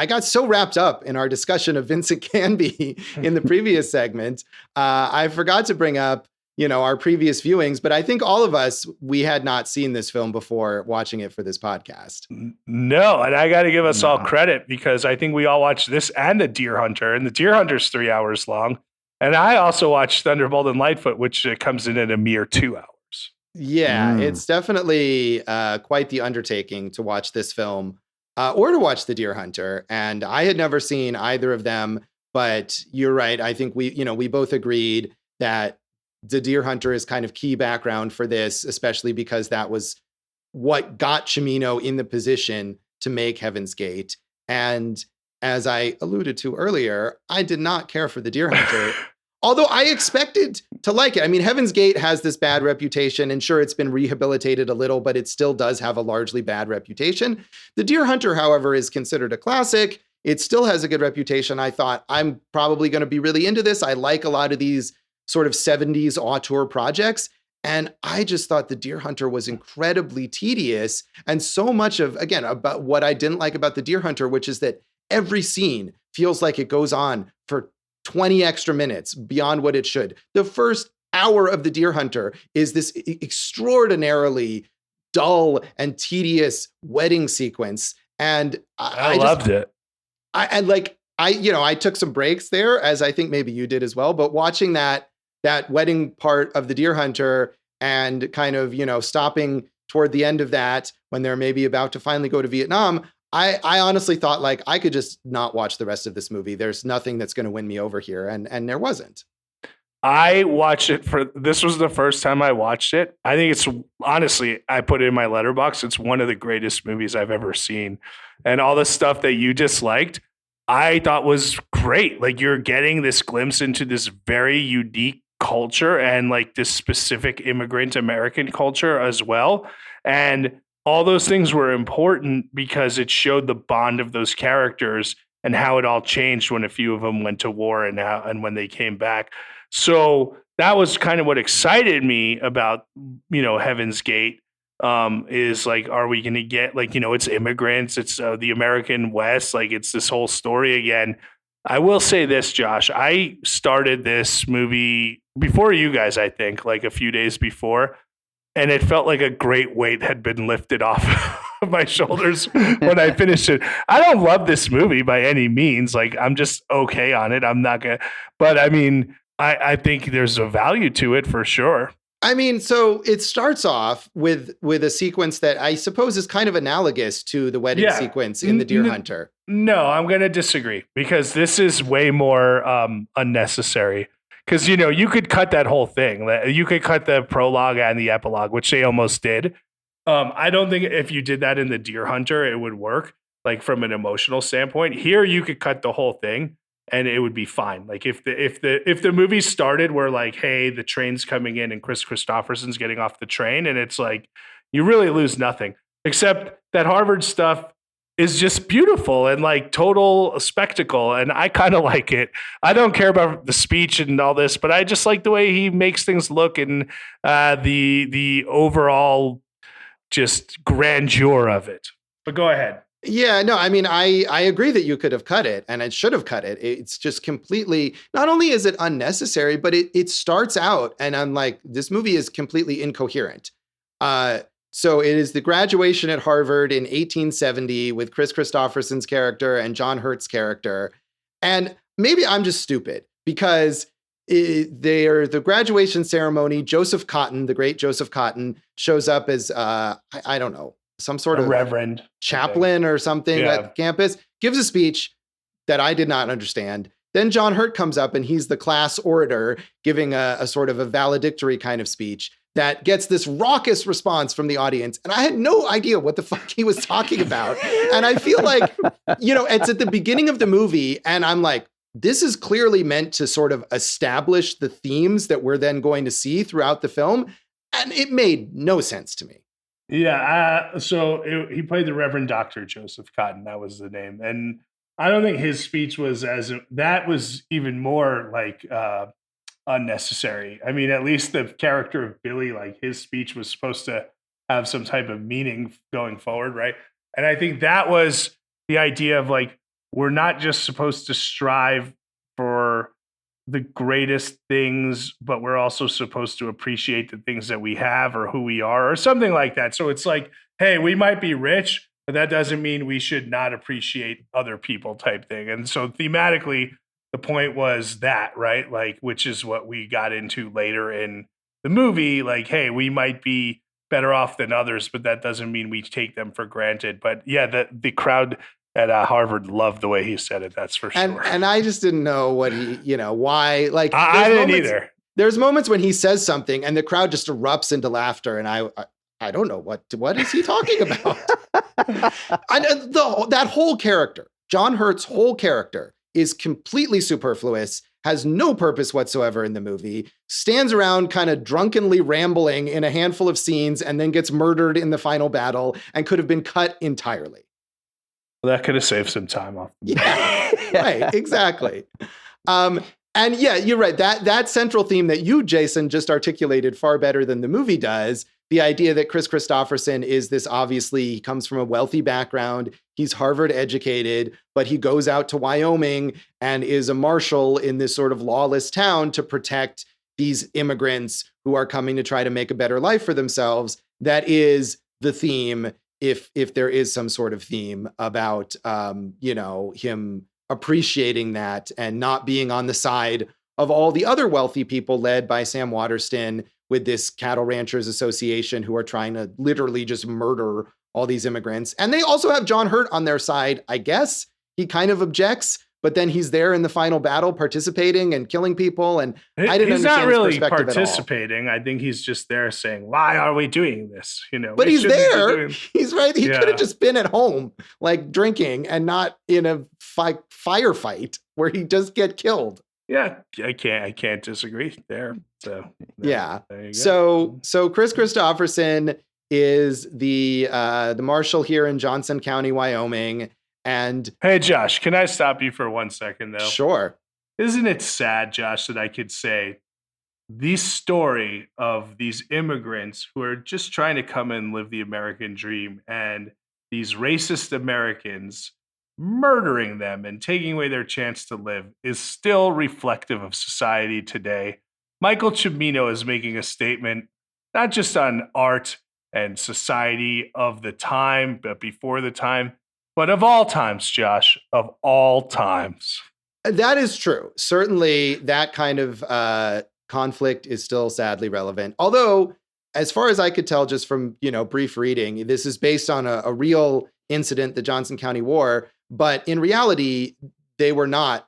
got so wrapped up in our discussion of Vincent Canby in the previous segment, I forgot to bring up, our previous viewings. But I think all of us, we had not seen this film before watching it for this podcast. No, and I got to give us all credit, because I think we all watched this and The Deer Hunter, and The Deer Hunter's 3 hours long. And I also watched Thunderbolt and Lightfoot, which comes in at a mere 2 hours. Yeah, it's definitely quite the undertaking to watch this film or to watch The Deer Hunter. And I had never seen either of them, but you're right. I think we both agreed that The Deer Hunter is kind of key background for this, especially because that was what got Cimino in the position to make Heaven's Gate. And as I alluded to earlier, I did not care for The Deer Hunter. Although I expected to like it. I mean, Heaven's Gate has this bad reputation, and sure, it's been rehabilitated a little, but it still does have a largely bad reputation. The Deer Hunter, however, is considered a classic. It still has a good reputation. I thought, I'm probably going to be really into this. I like a lot of these sort of 70s auteur projects. And I just thought The Deer Hunter was incredibly tedious. And so much of, again, about what I didn't like about The Deer Hunter, which is that every scene feels like it goes on for 20 extra minutes beyond what it should. The first hour of The Deer Hunter is this extraordinarily dull and tedious wedding sequence. And I loved it. I took some breaks there, as I think maybe you did as well, but watching that wedding part of The Deer Hunter and kind of, stopping toward the end of that when they're maybe about to finally go to Vietnam, I honestly thought I could just not watch the rest of this movie. There's nothing that's going to win me over here. And there wasn't. I watched it this was the first time I watched it. I think it's honestly, I put it in my letterbox. It's one of the greatest movies I've ever seen. And all the stuff that you disliked, I thought was great. Like, you're getting this glimpse into this very unique culture and like this specific immigrant American culture as well. And all those things were important because it showed the bond of those characters and how it all changed when a few of them went to war and when they came back. So that was kind of what excited me about, Heaven's Gate. is like, are we going to get like, it's immigrants, it's the American West, like it's this whole story again. I will say this, Josh, I started this movie before you guys, I think, like a few days before, and it felt like a great weight had been lifted off of my shoulders when I finished it. I don't love this movie by any means. Like, I'm just okay on it. I'm not gonna, but I mean, I think there's a value to it for sure. I mean, so it starts off with a sequence that I suppose is kind of analogous to the wedding sequence in The Deer Hunter. No, I'm going to disagree because this is way more unnecessary. Because, you could cut that whole thing. You could cut the prologue and the epilogue, which they almost did. I don't think if you did that in The Deer Hunter, it would work, like from an emotional standpoint. Here, you could cut the whole thing and it would be fine. Like if the movie started where like, hey, the train's coming in and Kris Kristofferson's getting off the train, and it's like, you really lose nothing. Except that Harvard stuff is just beautiful and like total spectacle. And I kind of like it. I don't care about the speech and all this, but I just like the way he makes things look and the overall just grandeur of it. But go ahead. Yeah, no, I mean, I agree that you could have cut it and it should have cut it. It's just completely, not only is it unnecessary, but it starts out and I'm like, this movie is completely incoherent. So it is the graduation at Harvard in 1870 with Kris Kristofferson's character and John Hurt's character. And maybe I'm just stupid because they're the graduation ceremony. Joseph Cotton, the great Joseph Cotton, shows up as, I don't know, some sort of reverend chaplain or something at campus, gives a speech that I did not understand. Then John Hurt comes up and he's the class orator giving a sort of a valedictory kind of speech that gets this raucous response from the audience. And I had no idea what the fuck he was talking about. And I feel like, it's at the beginning of the movie and I'm like, this is clearly meant to sort of establish the themes that we're then going to see throughout the film. And it made no sense to me. Yeah, he played the Reverend Dr. Joseph Cotton. That was the name. And I don't think his speech was that was even more like unnecessary. I mean, at least the character of Billy, like his speech was supposed to have some type of meaning going forward, right? And I think that was the idea of like, we're not just supposed to strive for the greatest things, but we're also supposed to appreciate the things that we have or who we are or something like that. So it's like, hey, we might be rich, but that doesn't mean we should not appreciate other people type thing. And so thematically, the point was that, right? Like, which is what we got into later in the movie. Like, hey, we might be better off than others, but that doesn't mean we take them for granted. But yeah, the crowd at Harvard loved the way he said it. That's for sure. And I just didn't know what why. Like I didn't either. There's moments when he says something and the crowd just erupts into laughter, and I don't know what is he talking about. That whole character, John Hurt's whole character, is completely superfluous. Has no purpose whatsoever in the movie. Stands around kind of drunkenly rambling in a handful of scenes, and then gets murdered in the final battle, and could have been cut entirely. Well, that could have saved some time off. Yeah, right, exactly. And yeah, you're right. That central theme that you, Jason, just articulated far better than the movie does. The idea that Kris Kristofferson is this, obviously, he comes from a wealthy background. He's Harvard educated, but he goes out to Wyoming and is a marshal in this sort of lawless town to protect these immigrants who are coming to try to make a better life for themselves. That is the theme. If there is some sort of theme about, him appreciating that and not being on the side of all the other wealthy people led by Sam Waterston with this Cattle Ranchers Association who are trying to literally just murder all these immigrants. And they also have John Hurt on their side, I guess. He kind of objects, but then he's there in the final battle participating and killing people. And I didn't he's understand not really his perspective participating. I think he's just there saying, why are we doing this? But he's there. He's right. He could have just been at home, like drinking and not in a firefight where he just get killed. Yeah, I can't disagree there. So yeah. So Kris Kristofferson is the marshal here in Johnson County, Wyoming. And hey, Josh, can I stop you for 1 second though? Sure. Isn't it sad, Josh, that I could say the story of these immigrants who are just trying to come and live the American dream, and these racist Americans murdering them and taking away their chance to live is still reflective of society today. Michael Cimino is making a statement, not just on art and society of the time, but before the time, but of all times, Josh, of all times. That is true. Certainly, that kind of conflict is still sadly relevant. Although, as far as I could tell, just from brief reading, this is based on a real incident, the Johnson County War. But in reality, they were not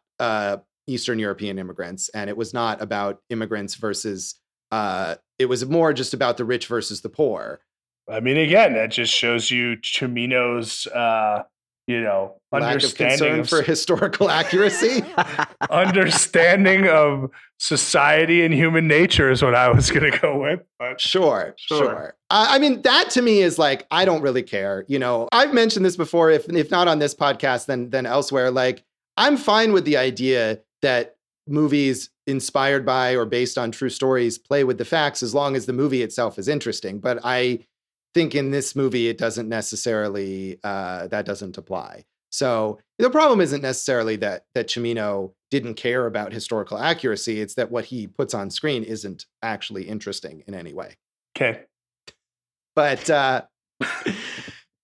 Eastern European immigrants, and it was not about immigrants versus. It was more just about the rich versus the poor. I mean, again, that just shows you Cimino's, Lack of concern for historical accuracy. Understanding of society and human nature is what I was going to go with. But Sure. I mean, that to me is like, I don't really care. I've mentioned this before, if not on this podcast, then elsewhere. Like, I'm fine with the idea that movies inspired by or based on true stories play with the facts as long as the movie itself is interesting. But I think in this movie, it doesn't necessarily, that doesn't apply. So the problem isn't necessarily that Cimino didn't care about historical accuracy. It's that what he puts on screen isn't actually interesting in any way. Okay. But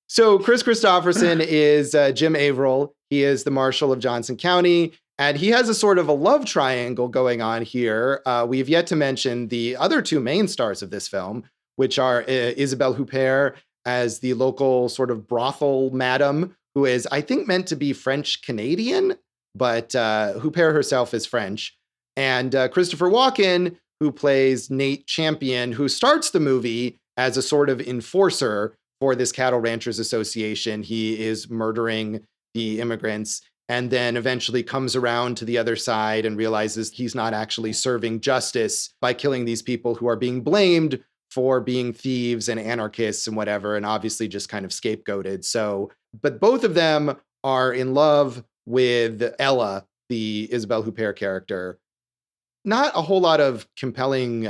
so Kris Kristofferson is Jim Averill. He is the Marshal of Johnson County, and he has a sort of a love triangle going on here. We've yet to mention the other two main stars of this film, which are Isabelle Huppert as the local sort of brothel madam, who is, I think, meant to be French-Canadian, but Huppert herself is French. And Christopher Walken, who plays Nate Champion, who starts the movie as a sort of enforcer for this Cattle Ranchers Association. He is murdering the immigrants and then eventually comes around to the other side and realizes he's not actually serving justice by killing these people who are being blamed for being thieves and anarchists and whatever, and obviously just kind of scapegoated. So, but both of them are in love with Ella, the Isabelle Huppert character. Not a whole lot of compelling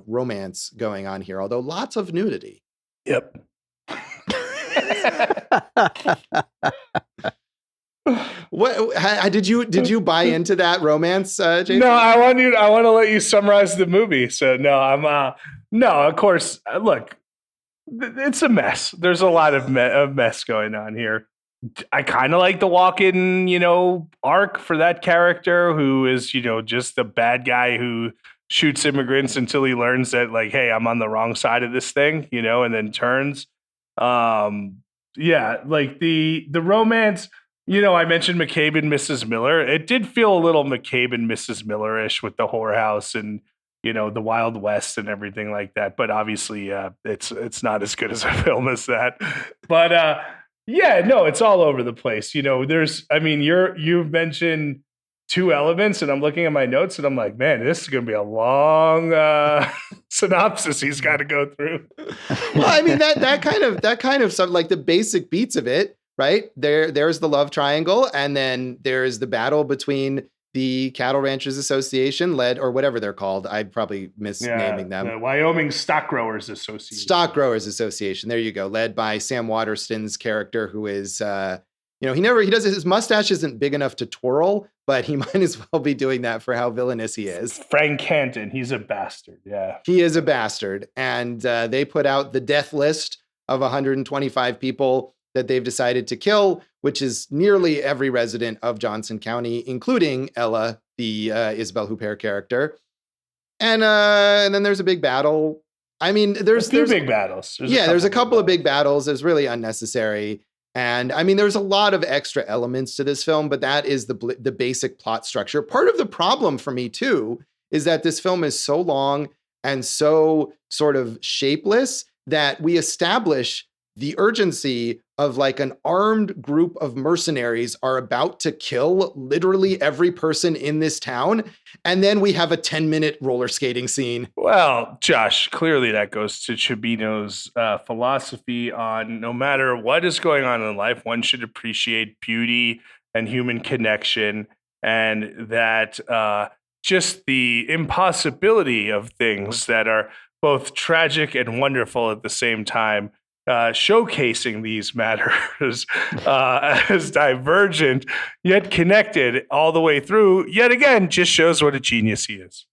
romance going on here, although lots of nudity. Yep. What did you buy into that romance, Jason? No, I want to let you summarize the movie. So no, of course. Look, it's a mess. There's a lot of mess going on here. I kind of like the Walken, arc for that character who is, just the bad guy who shoots immigrants until he learns that, like, hey, I'm on the wrong side of this thing, and then turns. Yeah, like the romance. I mentioned McCabe and Mrs. Miller. It did feel a little McCabe and Mrs. Miller-ish with the whorehouse and, the Wild West and everything like that. But obviously, it's not as good as a film as that. But yeah, no, it's all over the place. You've mentioned two elements, and I'm looking at my notes, and I'm like, man, this is going to be a long synopsis he's got to go through. Well, I mean, that kind of some, like, the basic beats of it. Right? There's the love triangle, and then there's the battle between the Cattle Ranchers Association, led, or whatever they're called. I'd probably misnaming them. The Wyoming Stock Growers Association. Stock Growers Association. There you go. Led by Sam Waterston's character, who is, his mustache isn't big enough to twirl, but he might as well be doing that for how villainous he is. Frank Canton. He's a bastard. Yeah. He is a bastard. And they put out the death list of 125 people that they've decided to kill, which is nearly every resident of Johnson County, including Ella, the Isabelle Huppert character. And then there's a big battle. I mean, there's big battles. There's a couple of big battles. It's really unnecessary. And I mean, there's a lot of extra elements to this film, but that is the basic plot structure. Part of the problem for me, too, is that this film is so long and so sort of shapeless that we establish the urgency of, like, an armed group of mercenaries are about to kill literally every person in this town. And then we have a 10-minute roller skating scene. Well, Josh, clearly that goes to Cimino's philosophy on no matter what is going on in life, one should appreciate beauty and human connection. And that just the impossibility of things that are both tragic and wonderful at the same time, showcasing these matters as divergent yet connected all the way through, yet again, just shows what a genius he is.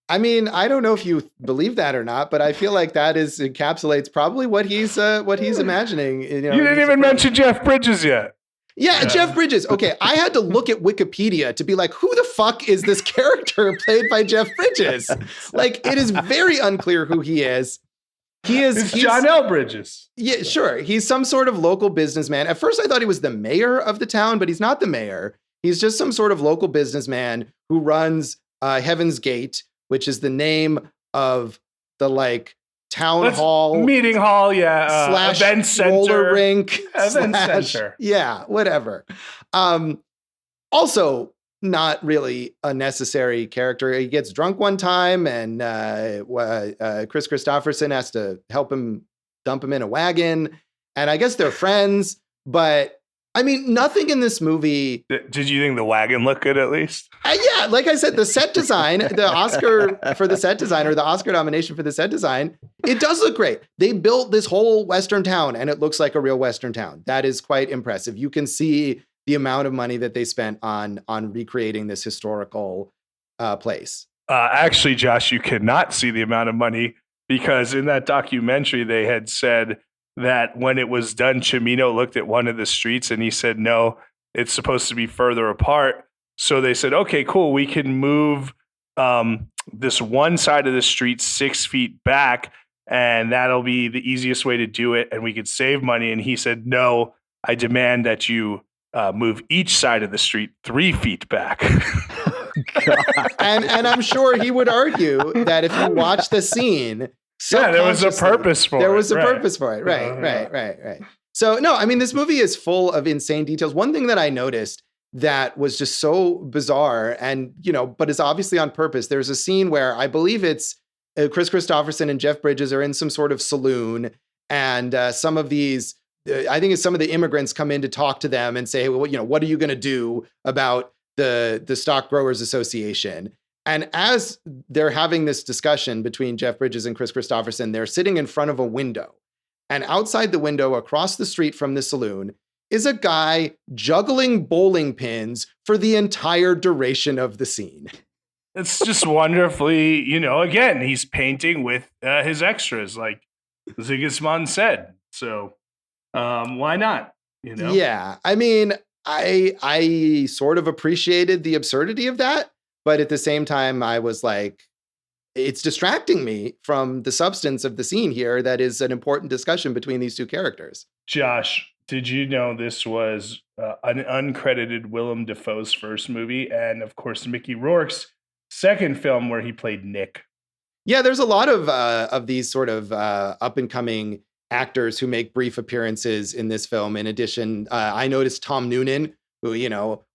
I mean, I don't know if you believe that or not, but I feel like that encapsulates probably what he's imagining. You didn't even mention Jeff Bridges yet. Yeah, Jeff Bridges. Okay, I had to look at Wikipedia to be like, who the fuck is this character played by Jeff Bridges? Like, it is very unclear who he is. He's John L. Bridges. Yeah, sure. He's some sort of local businessman. At first, I thought he was the mayor of the town, but he's not the mayor. He's just some sort of local businessman who runs Heaven's Gate, which is the name of the town hall, meeting hall, slash event center, roller rink, event center. Yeah, whatever. Also, not really a necessary character. He gets drunk one time, and Kris Kristofferson has to help him dump him in a wagon. And I guess they're friends, but I mean, nothing in this movie. Did you think the wagon looked good at least? Yeah, like I said, the set design, the Oscar for the set design, or the Oscar nomination for the set design, it does look great. They built this whole Western town, and it looks like a real Western town. That is quite impressive. You can see the amount of money that they spent on recreating this historical place. Actually, Josh, you cannot see the amount of money, because in that documentary, they had said that when it was done, Cimino looked at one of the streets and he said, no, it's supposed to be further apart. So they said, okay, cool. We can move this one side of the street 6 feet back, and that'll be the easiest way to do it. And we could save money. And he said, no, I demand that you move each side of the street 3 feet back. and I'm sure he would argue that if you watch the scene, there was a purpose for it. There was a purpose for it. Right. So, no, I mean, this movie is full of insane details. One thing that I noticed that was just so bizarre and, but is obviously on purpose. There's a scene where I believe it's Kris Kristofferson and Jeff Bridges are in some sort of saloon, and some of these, I think it's some of the immigrants come in to talk to them and say, well, what are you going to do about the Stock Growers Association? And as they're having this discussion between Jeff Bridges and Kris Kristofferson, they're sitting in front of a window. And outside the window, across the street from the saloon, is a guy juggling bowling pins for the entire duration of the scene. It's just wonderfully, again, he's painting with his extras, like Sigismund said. So why not? Yeah, I mean, I sort of appreciated the absurdity of that. But at the same time, I was like, it's distracting me from the substance of the scene here. That is an important discussion between these two characters. Josh, did you know this was an uncredited Willem Dafoe's first movie? And of course, Mickey Rourke's second film where he played Nick. Yeah, there's a lot of these sort of up and coming actors who make brief appearances in this film. In addition, I noticed Tom Noonan, who,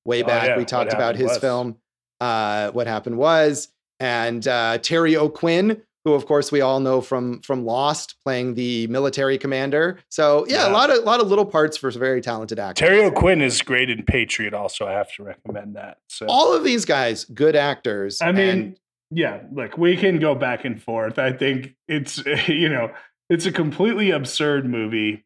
way back we talked about his film. What Happened Was, and Terry O'Quinn, who of course we all know from Lost, playing the military commander. So yeah, a lot of little parts for very talented actors. Terry O'Quinn is great in Patriot also. I have to recommend that. So all of these guys, good actors. I mean, yeah, look, we can go back and forth. I think it's, it's a completely absurd movie.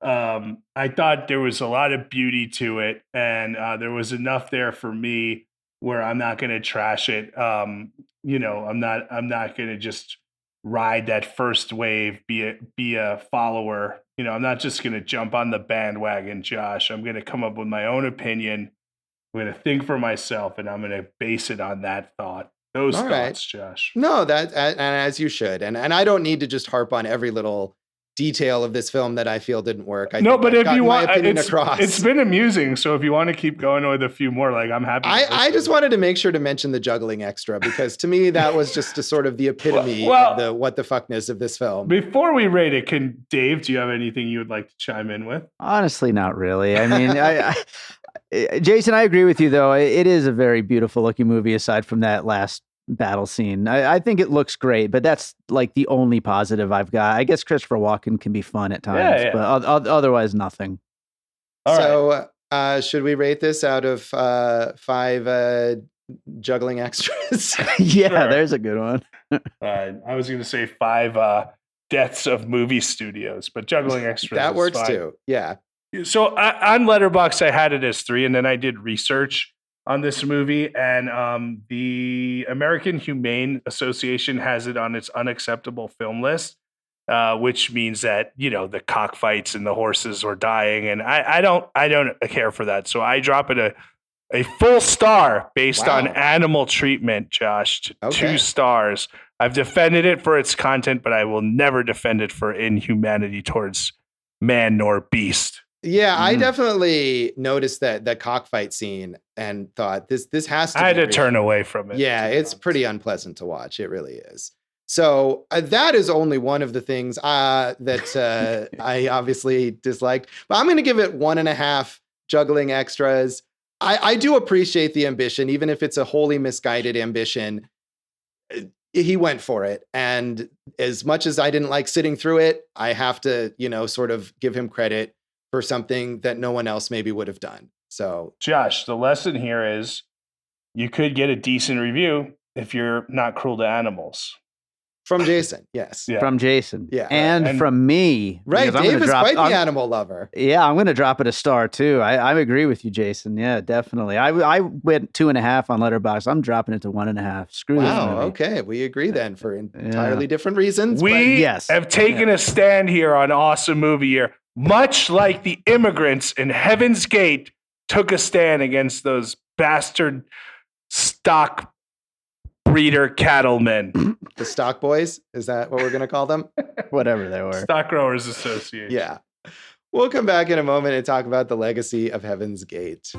I thought there was a lot of beauty to it, and there was enough there for me where I'm not going to trash it. I'm not going to just ride that first wave, be a follower. I'm not just going to jump on the bandwagon, Josh. I'm going to come up with my own opinion. I'm going to think for myself, and I'm going to base it on that thought. Those thoughts, right. Josh. No, and as you should. And I don't need to just harp on every little detail of this film that I feel didn't work. But if you want, it's been amusing. So if you want to keep going with a few more, I'm happy. I just wanted to make sure to mention the juggling extra, because to me that was just a sort of the epitome of the what the fuckness of this film. Before we rate it, Dave, do you have anything you would like to chime in with? Honestly, not really. I mean, Jason, I agree with you though. It is a very beautiful looking movie aside from that last battle scene. I think it looks great, but that's like the only positive I've got. I guess Christopher Walken can be fun at times, but otherwise nothing. All right. Should we rate this out of 5 juggling extras. Yeah, Sure. there's a good one. I was going to say 5 deaths of movie studios, but juggling extras. That is works fine. too. Yeah. So on Letterboxd, I had it as 3, and then I did research on this movie, and the American Humane Association has it on its unacceptable film list, which means that the cockfights and the horses were dying, and I don't care for that. So I drop it a full star based on animal treatment, Josh. Okay. 2 stars. I've defended it for its content, but I will never defend it for inhumanity towards man nor beast. Yeah, I definitely noticed that cockfight scene and thought this has to. I had be to real. turn away from it. Yeah, it's pretty unpleasant to watch. It really is. So that is only one of the things that I obviously disliked. But I'm going to give it 1.5 juggling extras. I do appreciate the ambition, even if it's a wholly misguided ambition. He went for it. And as much as I didn't like sitting through it, I have to, sort of give him credit for something that no one else maybe would have done. So, Josh, the lesson here is you could get a decent review if you're not cruel to animals. from Jason, yes. Yeah. From Jason. Yeah. And from me. Right. because I'm Dave gonna is drop- quite the I'm- animal lover. Yeah, I'm going to drop it a star too. I agree with you, Jason. Yeah, definitely. I went 2.5 on Letterboxd. I'm dropping it to 1.5. Screw this Wow. movie. Okay. We agree then for entirely different reasons. We yes. have taken a stand here on Awesome Movie Year, much like the immigrants in Heaven's Gate took a stand against those bastard stock breeder cattlemen. The stock boys, is that what we're going to call them? Whatever they were. Stock Growers Association. Yeah. We'll come back in a moment and talk about the legacy of Heaven's Gate.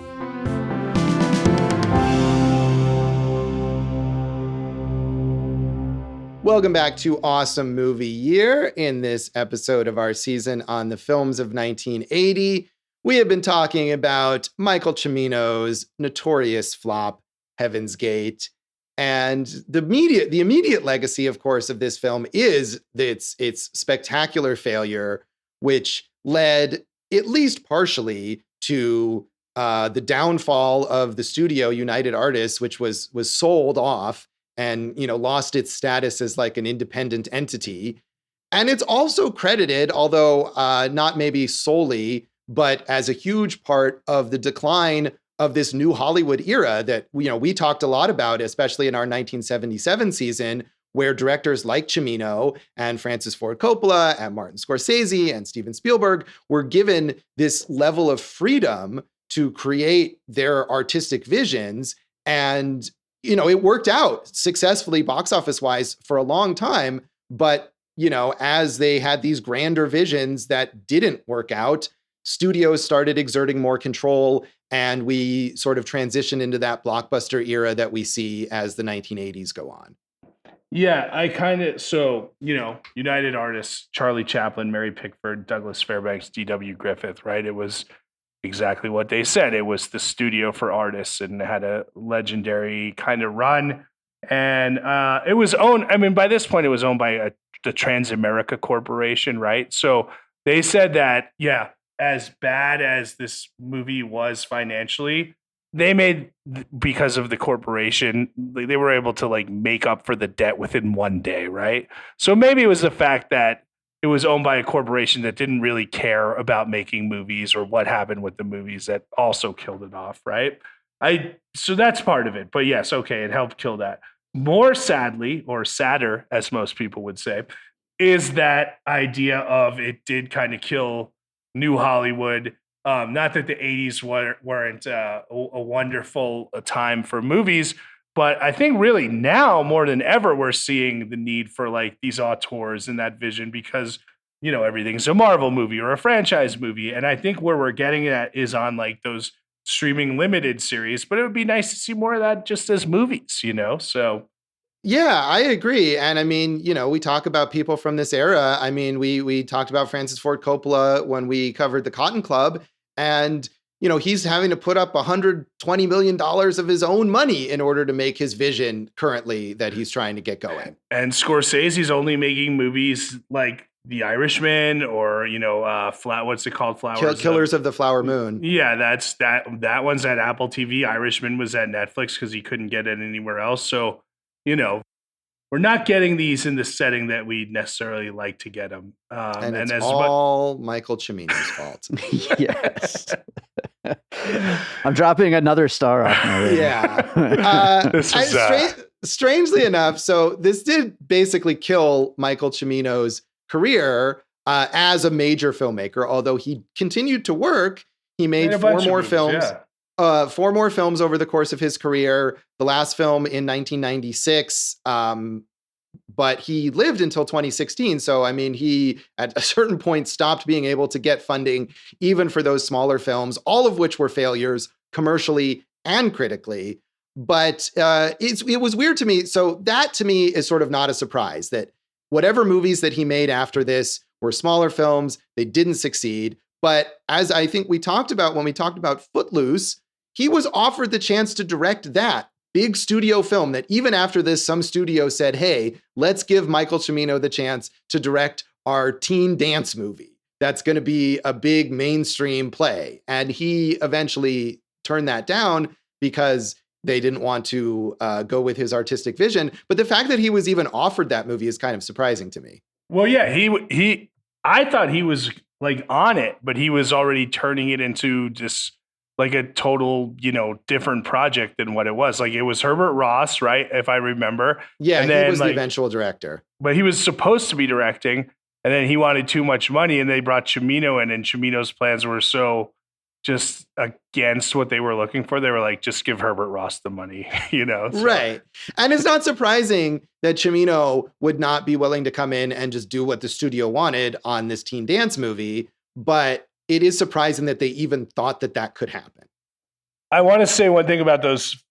Welcome back to Awesome Movie Year. In this episode of our season on the films of 1980, we have been talking about Michael Cimino's notorious flop, Heaven's Gate. And the immediate legacy, of course, of this film is its spectacular failure, which led, at least partially, to the downfall of the studio United Artists, which was sold off and lost its status as like an independent entity. And it's also credited, although not maybe solely, but as a huge part of the decline of this new Hollywood era that we talked a lot about, especially in our 1977 season, where directors like Cimino and Francis Ford Coppola and Martin Scorsese and Steven Spielberg were given this level of freedom to create their artistic visions. And it worked out successfully box office wise for a long time. But, as they had these grander visions that didn't work out, studios started exerting more control, and we sort of transitioned into that blockbuster era that we see as the 1980s go on. Yeah, United Artists, Charlie Chaplin, Mary Pickford, Douglas Fairbanks, D.W. Griffith, right? It was exactly what they said. It was the studio for artists and had a legendary kind of run. And it was owned, by this point, it was owned by the Transamerica Corporation, right? So they said that, yeah, as bad as this movie was financially, they made, because of the corporation, they were able to like make up for the debt within one day, right? So maybe it was the fact that it was owned by a corporation that didn't really care about making movies or what happened with the movies that also killed it off, right? So that's part of it. But yes, okay, it helped kill that. More sadly, or sadder, as most people would say, is that idea of it did kind of kill New Hollywood. Not that the 80s weren't a wonderful time for movies, but I think really now more than ever, we're seeing the need for like these auteurs and that vision because, everything's a Marvel movie or a franchise movie. And I think where we're getting at is on like those streaming limited series, but it would be nice to see more of that just as movies, so. Yeah, I agree. And we talk about people from this era. We talked about Francis Ford Coppola when we covered The Cotton Club, and he's having to put up $120 million of his own money in order to make his vision currently that he's trying to get going. And Scorsese's only making movies like The Irishman, or what's it called? Flowers. Killers of the Flower Moon. Yeah, that one's at Apple TV. Irishman was at Netflix because he couldn't get it anywhere else. So, we're not getting these in the setting that we necessarily like to get them. And it's all Michael Cimino's fault. Yes. I'm dropping another star off my rating. Yeah. Strangely enough, so this did basically kill Michael Cimino's career as a major filmmaker, although he continued to work. He made four more films over the course of his career. The last film in 1996, but he lived until 2016. So, I mean, he at a certain point stopped being able to get funding even for those smaller films, all of which were failures commercially and critically. But it was weird to me. So that to me is sort of not a surprise that whatever movies that he made after this were smaller films, they didn't succeed. But as I think we talked about when we talked about Footloose, he was offered the chance to direct that big studio film that even after this, some studio said, hey, let's give Michael Cimino the chance to direct our teen dance movie. That's going to be a big mainstream play. And he eventually turned that down because they didn't want to go with his artistic vision. But the fact that he was even offered that movie is kind of surprising to me. Well, yeah, I thought he was like on it, but he was already turning it into just like a total, different project than what it was. Like it was Herbert Ross, right? If I remember. Yeah, and he was the eventual director. But he was supposed to be directing, and then he wanted too much money, and they brought Cimino in, and Cimino's plans were so just against what they were looking for. They were like, just give Herbert Ross the money, So. Right. And it's not surprising that Cimino would not be willing to come in and just do what the studio wanted on this teen dance movie. But it is surprising that they even thought that could happen. I want to say one thing about those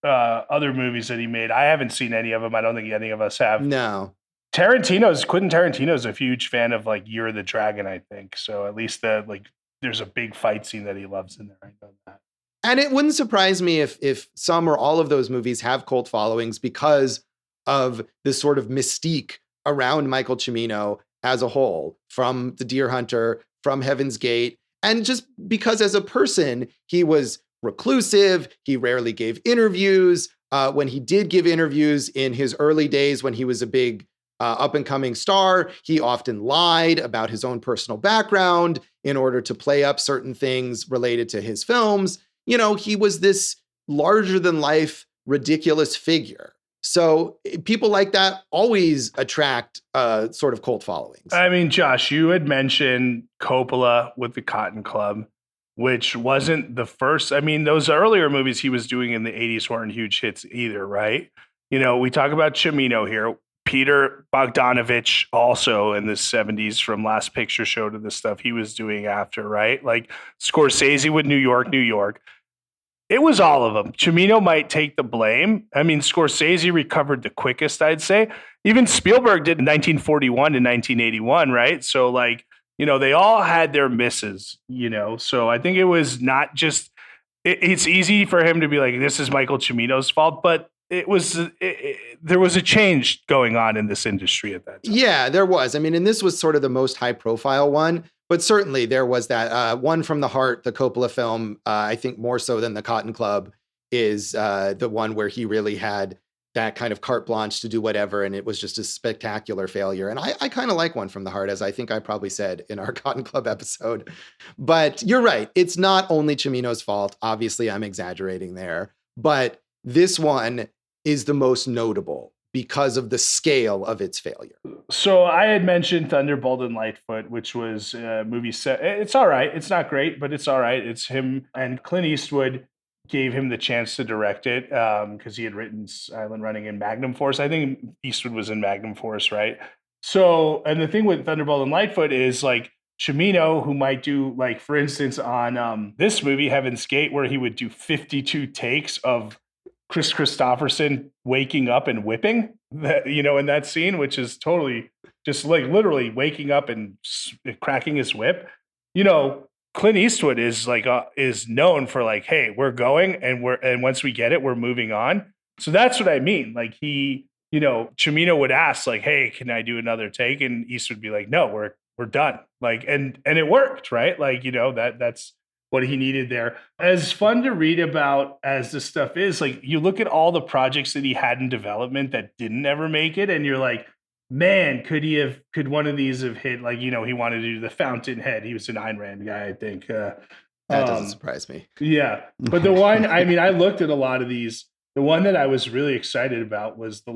other movies that he made. I haven't seen any of them. I don't think any of us have. No. Quentin Tarantino's a huge fan of like Year of the Dragon, I think. So at least there's a big fight scene that he loves in there. I know that. And it wouldn't surprise me if some or all of those movies have cult followings because of this sort of mystique around Michael Cimino as a whole, from The Deer Hunter, from Heaven's Gate, and just because as a person, he was reclusive. He rarely gave interviews. When he did give interviews in his early days, when he was a big up-and-coming star, he often lied about his own personal background in order to play up certain things related to his films. He was this larger-than-life, ridiculous figure. So people like that always attract sort of cult followings. I mean, Josh, you had mentioned Coppola with the Cotton Club, which wasn't the first. I mean, those earlier movies he was doing in the 80s weren't huge hits either, right? We talk about Cimino here. Peter Bogdanovich also in the 70s, from Last Picture Show to the stuff he was doing after, right? Like Scorsese with New York, New York. It was all of them. Cimino might take the blame. I mean, Scorsese recovered the quickest, I'd say. Even Spielberg did in 1941 to 1981, right? So they all had their misses, So I think it was not just, it's easy for him to be like, this is Michael Cimino's fault, but there was a change going on in this industry at that time. Yeah, there was. I mean, and this was sort of the most high profile one, but certainly there was that One from the Heart, the Coppola film, I think more so than the Cotton Club, is the one where he really had that kind of carte blanche to do whatever. And it was just a spectacular failure. And I kind of like One from the Heart, as I think I probably said in our Cotton Club episode. But you're right. It's not only Cimino's fault. Obviously, I'm exaggerating there. But this one is the most notable because of the scale of its failure. So I had mentioned Thunderbolt and Lightfoot, which was a movie set. It's all right. It's not great, but it's all right. It's him, and Clint Eastwood gave him the chance to direct it because he had written Silent Running and Magnum Force. I think Eastwood was in Magnum Force, right? So, and the thing with Thunderbolt and Lightfoot is like Cimino, who might do, like, for instance, on this movie, Heaven's Gate, where he would do 52 takes of Kris Kristofferson waking up and whipping, in that scene, which is totally just like literally waking up and cracking his whip. Clint Eastwood is is known for like, hey, we're going and once we get it, we're moving on. So that's what I mean. Like he Cimino would ask like, "Hey, can I do another take?" And East would be like, "No, we're done." Like, and it worked, right? Like, that's what he needed there. As fun to read about as this stuff is, like, you look at all the projects that he had in development that didn't ever make it, and you're like, man, could one of these have hit? Like, he wanted to do the Fountainhead. He was an Ayn Rand guy, I think. That doesn't surprise me. Yeah. But the one, I mean, I looked at a lot of these. The one that I was really excited about was the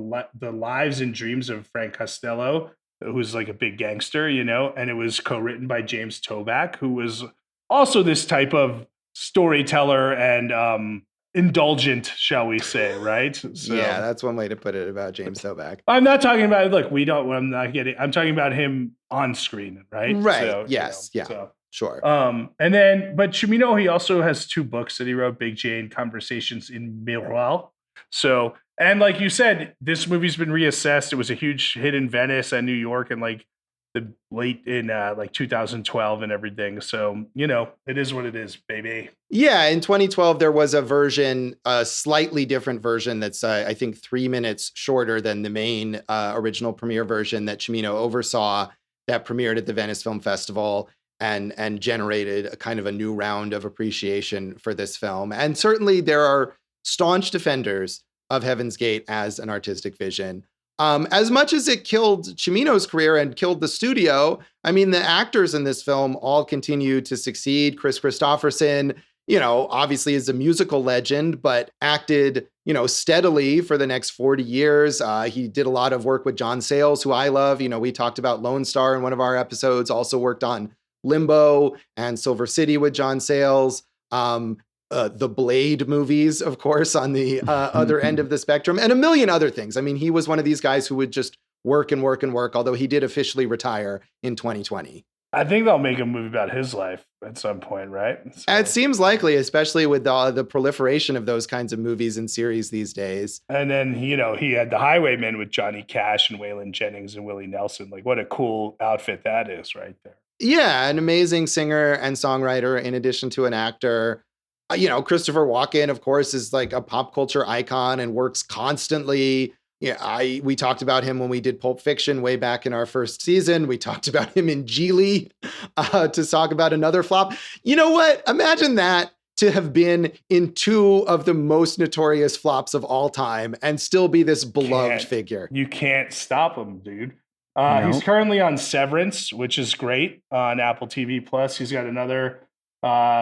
Lives and Dreams of Frank Costello, who's like a big gangster, and it was co-written by James Toback, who was also this type of storyteller and indulgent, shall we say, right? So, yeah, that's one way to put it about James Toback. I'm not talking about, look, I'm talking about him on screen, right? Right. So, yes. Yeah. So. Sure. But Cimino, he also has 2 books that he wrote, Big Jane, Conversations in Miroir. So, and like you said, this movie's been reassessed. It was a huge hit in Venice and New York in like the late in like 2012 and everything. So, it is what it is, baby. Yeah. In 2012, there was a slightly different version that's, I think, 3 minutes shorter than the main original premiere version that Cimino oversaw, that premiered at the Venice Film Festival and generated a kind of a new round of appreciation for this film. And certainly there are staunch defenders of Heaven's Gate as an artistic vision. As much as it killed Cimino's career and killed the studio, I mean, the actors in this film all continue to succeed. Kris Kristofferson, obviously is a musical legend, but acted, steadily for the next 40 years. He did a lot of work with John Sayles, who I love. We talked about Lone Star in one of our episodes, also worked on Limbo and Silver City with John Sayles. The Blade movies, of course, on the other end of the spectrum, and a million other things. I mean, he was one of these guys who would just work and work and work, although he did officially retire in 2020. I think they'll make a movie about his life at some point, right? So. It seems likely, especially with the proliferation of those kinds of movies and series these days. And then, he had The Highwaymen with Johnny Cash and Waylon Jennings and Willie Nelson. Like, what a cool outfit that is right there. Yeah, an amazing singer and songwriter in addition to an actor. Christopher Walken, of course, is like a pop culture icon and works constantly. Yeah, we talked about him when we did Pulp Fiction way back in our first season. We talked about him in Geely to talk about another flop. You know what? Imagine that, to have been in 2 of the most notorious flops of all time and still be this beloved figure. You can't stop him, dude. He's currently on Severance, which is great on Apple TV Plus. He's got another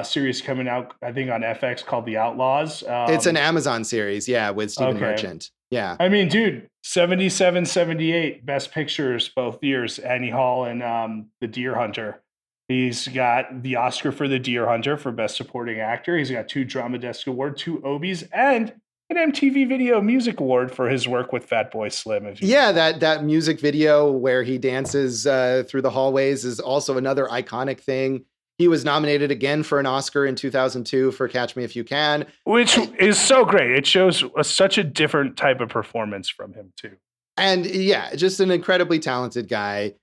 series coming out, I think, on FX called The Outlaws. It's an Amazon series, yeah, with Stephen Merchant. Yeah. I mean, dude, 77, 78 Best Pictures both years, Annie Hall and The Deer Hunter. He's got the Oscar for The Deer Hunter for Best Supporting Actor. He's got 2 Drama Desk Award, 2 Obies, and an MTV Video Music Award for his work with Fatboy Slim. Yeah, that music video where he dances through the hallways is also another iconic thing. He was nominated again for an Oscar in 2002 for Catch Me If You Can. Which is so great. It shows such a different type of performance from him, too. And yeah, just an incredibly talented guy.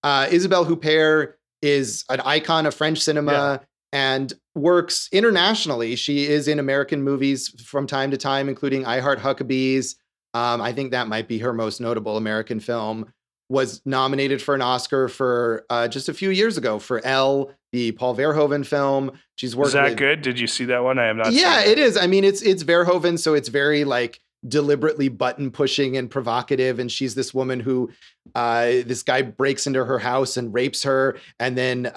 Isabelle Huppert is an icon of French cinema and works internationally. She is in American movies from time to time, including I Heart Huckabees. I think that might be her most notable American film. Was nominated for an Oscar for just a few years ago for Elle, the Paul Verhoeven film. She's worked. Is that good? Did you see that one? I have not. Yeah, seen it is. I mean, it's Verhoeven, so it's very like deliberately button pushing and provocative. And she's this woman who this guy breaks into her house and rapes her. And then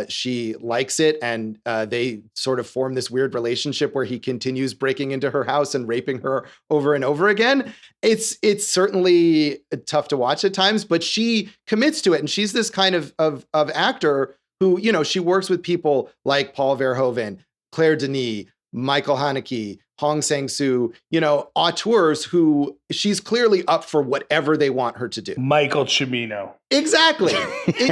she likes it. And they sort of form this weird relationship where he continues breaking into her house and raping her over and over again. It's certainly tough to watch at times, but she commits to it. And she's this kind of actor who, she works with people like Paul Verhoeven, Claire Denis, Michael Haneke, Hong Sang-soo, auteurs who she's clearly up for whatever they want her to do. Michael Cimino. Exactly.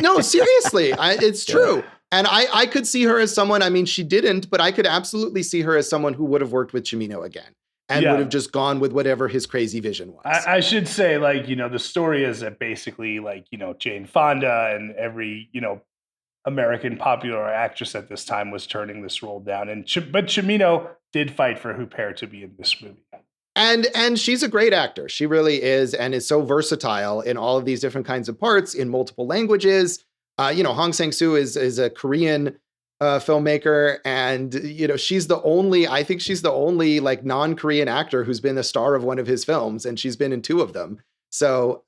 No, seriously, it's true. And I could see her as someone, I mean, she didn't, but I could absolutely see her as someone who would have worked with Cimino again and would have just gone with whatever his crazy vision was. I should say, the story is that basically, Jane Fonda and every, American popular actress at this time was turning this role down. But Cimino did fight for Huppert to be in this movie. And she's a great actor. She really is, and is so versatile in all of these different kinds of parts in multiple languages. Hong Sang-soo is a Korean filmmaker, and I think she's the only like non-Korean actor who's been a star of one of his films, and she's been in 2 of them. So,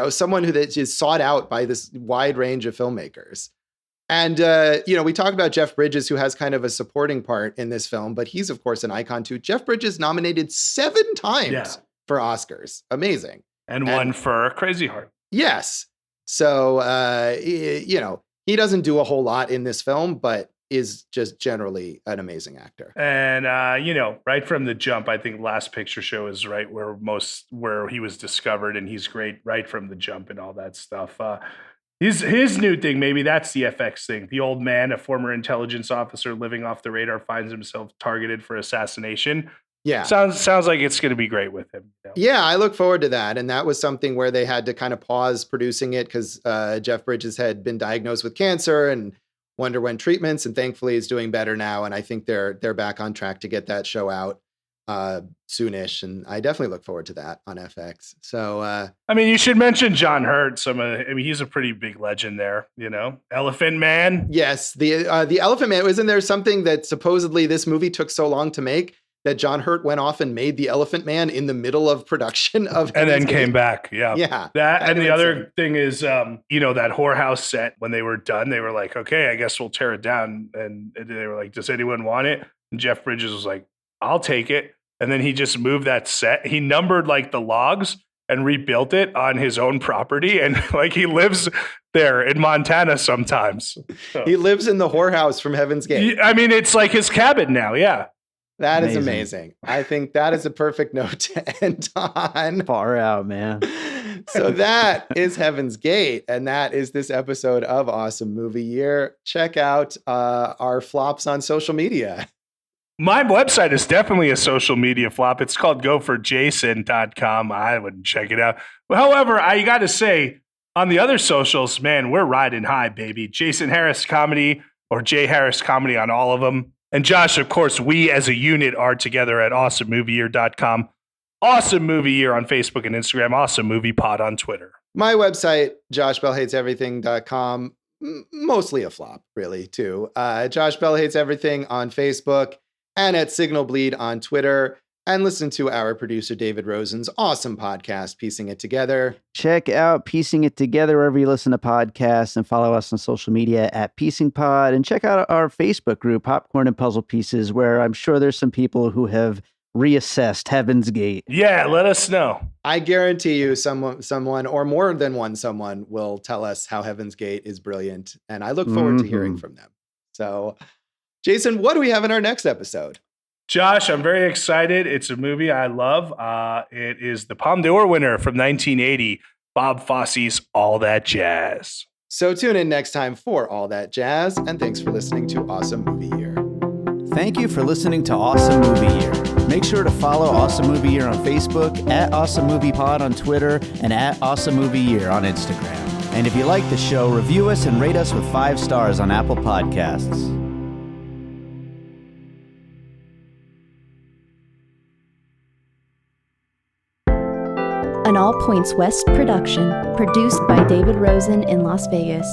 someone that is sought out by this wide range of filmmakers. And, we talk about Jeff Bridges, who has kind of a supporting part in this film, but he's, of course, an icon too. Jeff Bridges nominated 7 times for Oscars. Amazing. And one for Crazy Heart. Yes. So, he doesn't do a whole lot in this film, but is just generally an amazing actor. And, right from the jump, I think Last Picture Show is right where he was discovered, and he's great right from the jump and all that stuff. His new thing, maybe that's the FX thing. The old man, a former intelligence officer living off the radar, finds himself targeted for assassination. Yeah. Sounds like it's going to be great with him. Yeah, I look forward to that. And that was something where they had to kind of pause producing it because Jeff Bridges had been diagnosed with cancer and underwent treatments, and thankfully is doing better now. And I think they're back on track to get that show out soonish, and I definitely look forward to that on FX. So, you should mention John Hurt. He's a pretty big legend there. Elephant Man. Yes, the Elephant Man. Isn't there something that supposedly this movie took so long to make that John Hurt went off and made the Elephant Man in the middle of production of, and then came back. Yeah, that. And the other thing is, that whorehouse set. When they were done, they were like, "Okay, I guess we'll tear it down." And they were like, "Does anyone want it?" And Jeff Bridges was like, "I'll take it." And then he just moved that set. He numbered like the logs and rebuilt it on his own property. And like he lives there in Montana sometimes. So. He lives in the whorehouse from Heaven's Gate. It's like his cabin now. Yeah. That is amazing. I think that is a perfect note to end on. Far out, man. So that is Heaven's Gate. And that is this episode of Awesome Movie Year. Check out our flops on social media. My website is definitely a social media flop. It's called goforjason.com. I wouldn't check it out. However, I got to say, on the other socials, man, we're riding high, baby. Jason Harris Comedy or Jay Harris Comedy on all of them. And Josh, of course, we as a unit are together at awesomemovieyear.com. Awesome Movie Year on Facebook and Instagram. Awesome Movie Pod on Twitter. My website, joshbellhateseverything.com. Mostly a flop, really, too. Josh Bell Hates Everything on Facebook. And at Signal Bleed on Twitter, and listen to our producer David Rosen's awesome podcast, Piecing It Together. Check out Piecing It Together wherever you listen to podcasts, and follow us on social media at Piecing Pod, and check out our Facebook group, Popcorn and Puzzle Pieces, where I'm sure there's some people who have reassessed Heaven's Gate. Yeah, let us know. I guarantee you someone or more than someone will tell us how Heaven's Gate is brilliant, and I look forward to hearing from them. So, Jason, what do we have in our next episode? Josh, I'm very excited. It's a movie I love. It is the Palme d'Or winner from 1980, Bob Fosse's All That Jazz. So tune in next time for All That Jazz, and thanks for listening to Awesome Movie Year. Thank you for listening to Awesome Movie Year. Make sure to follow Awesome Movie Year on Facebook, at Awesome Movie Pod on Twitter, and at Awesome Movie Year on Instagram. And if you like the show, review us and rate us with 5 stars on Apple Podcasts. An All Points West production, produced by David Rosen in Las Vegas.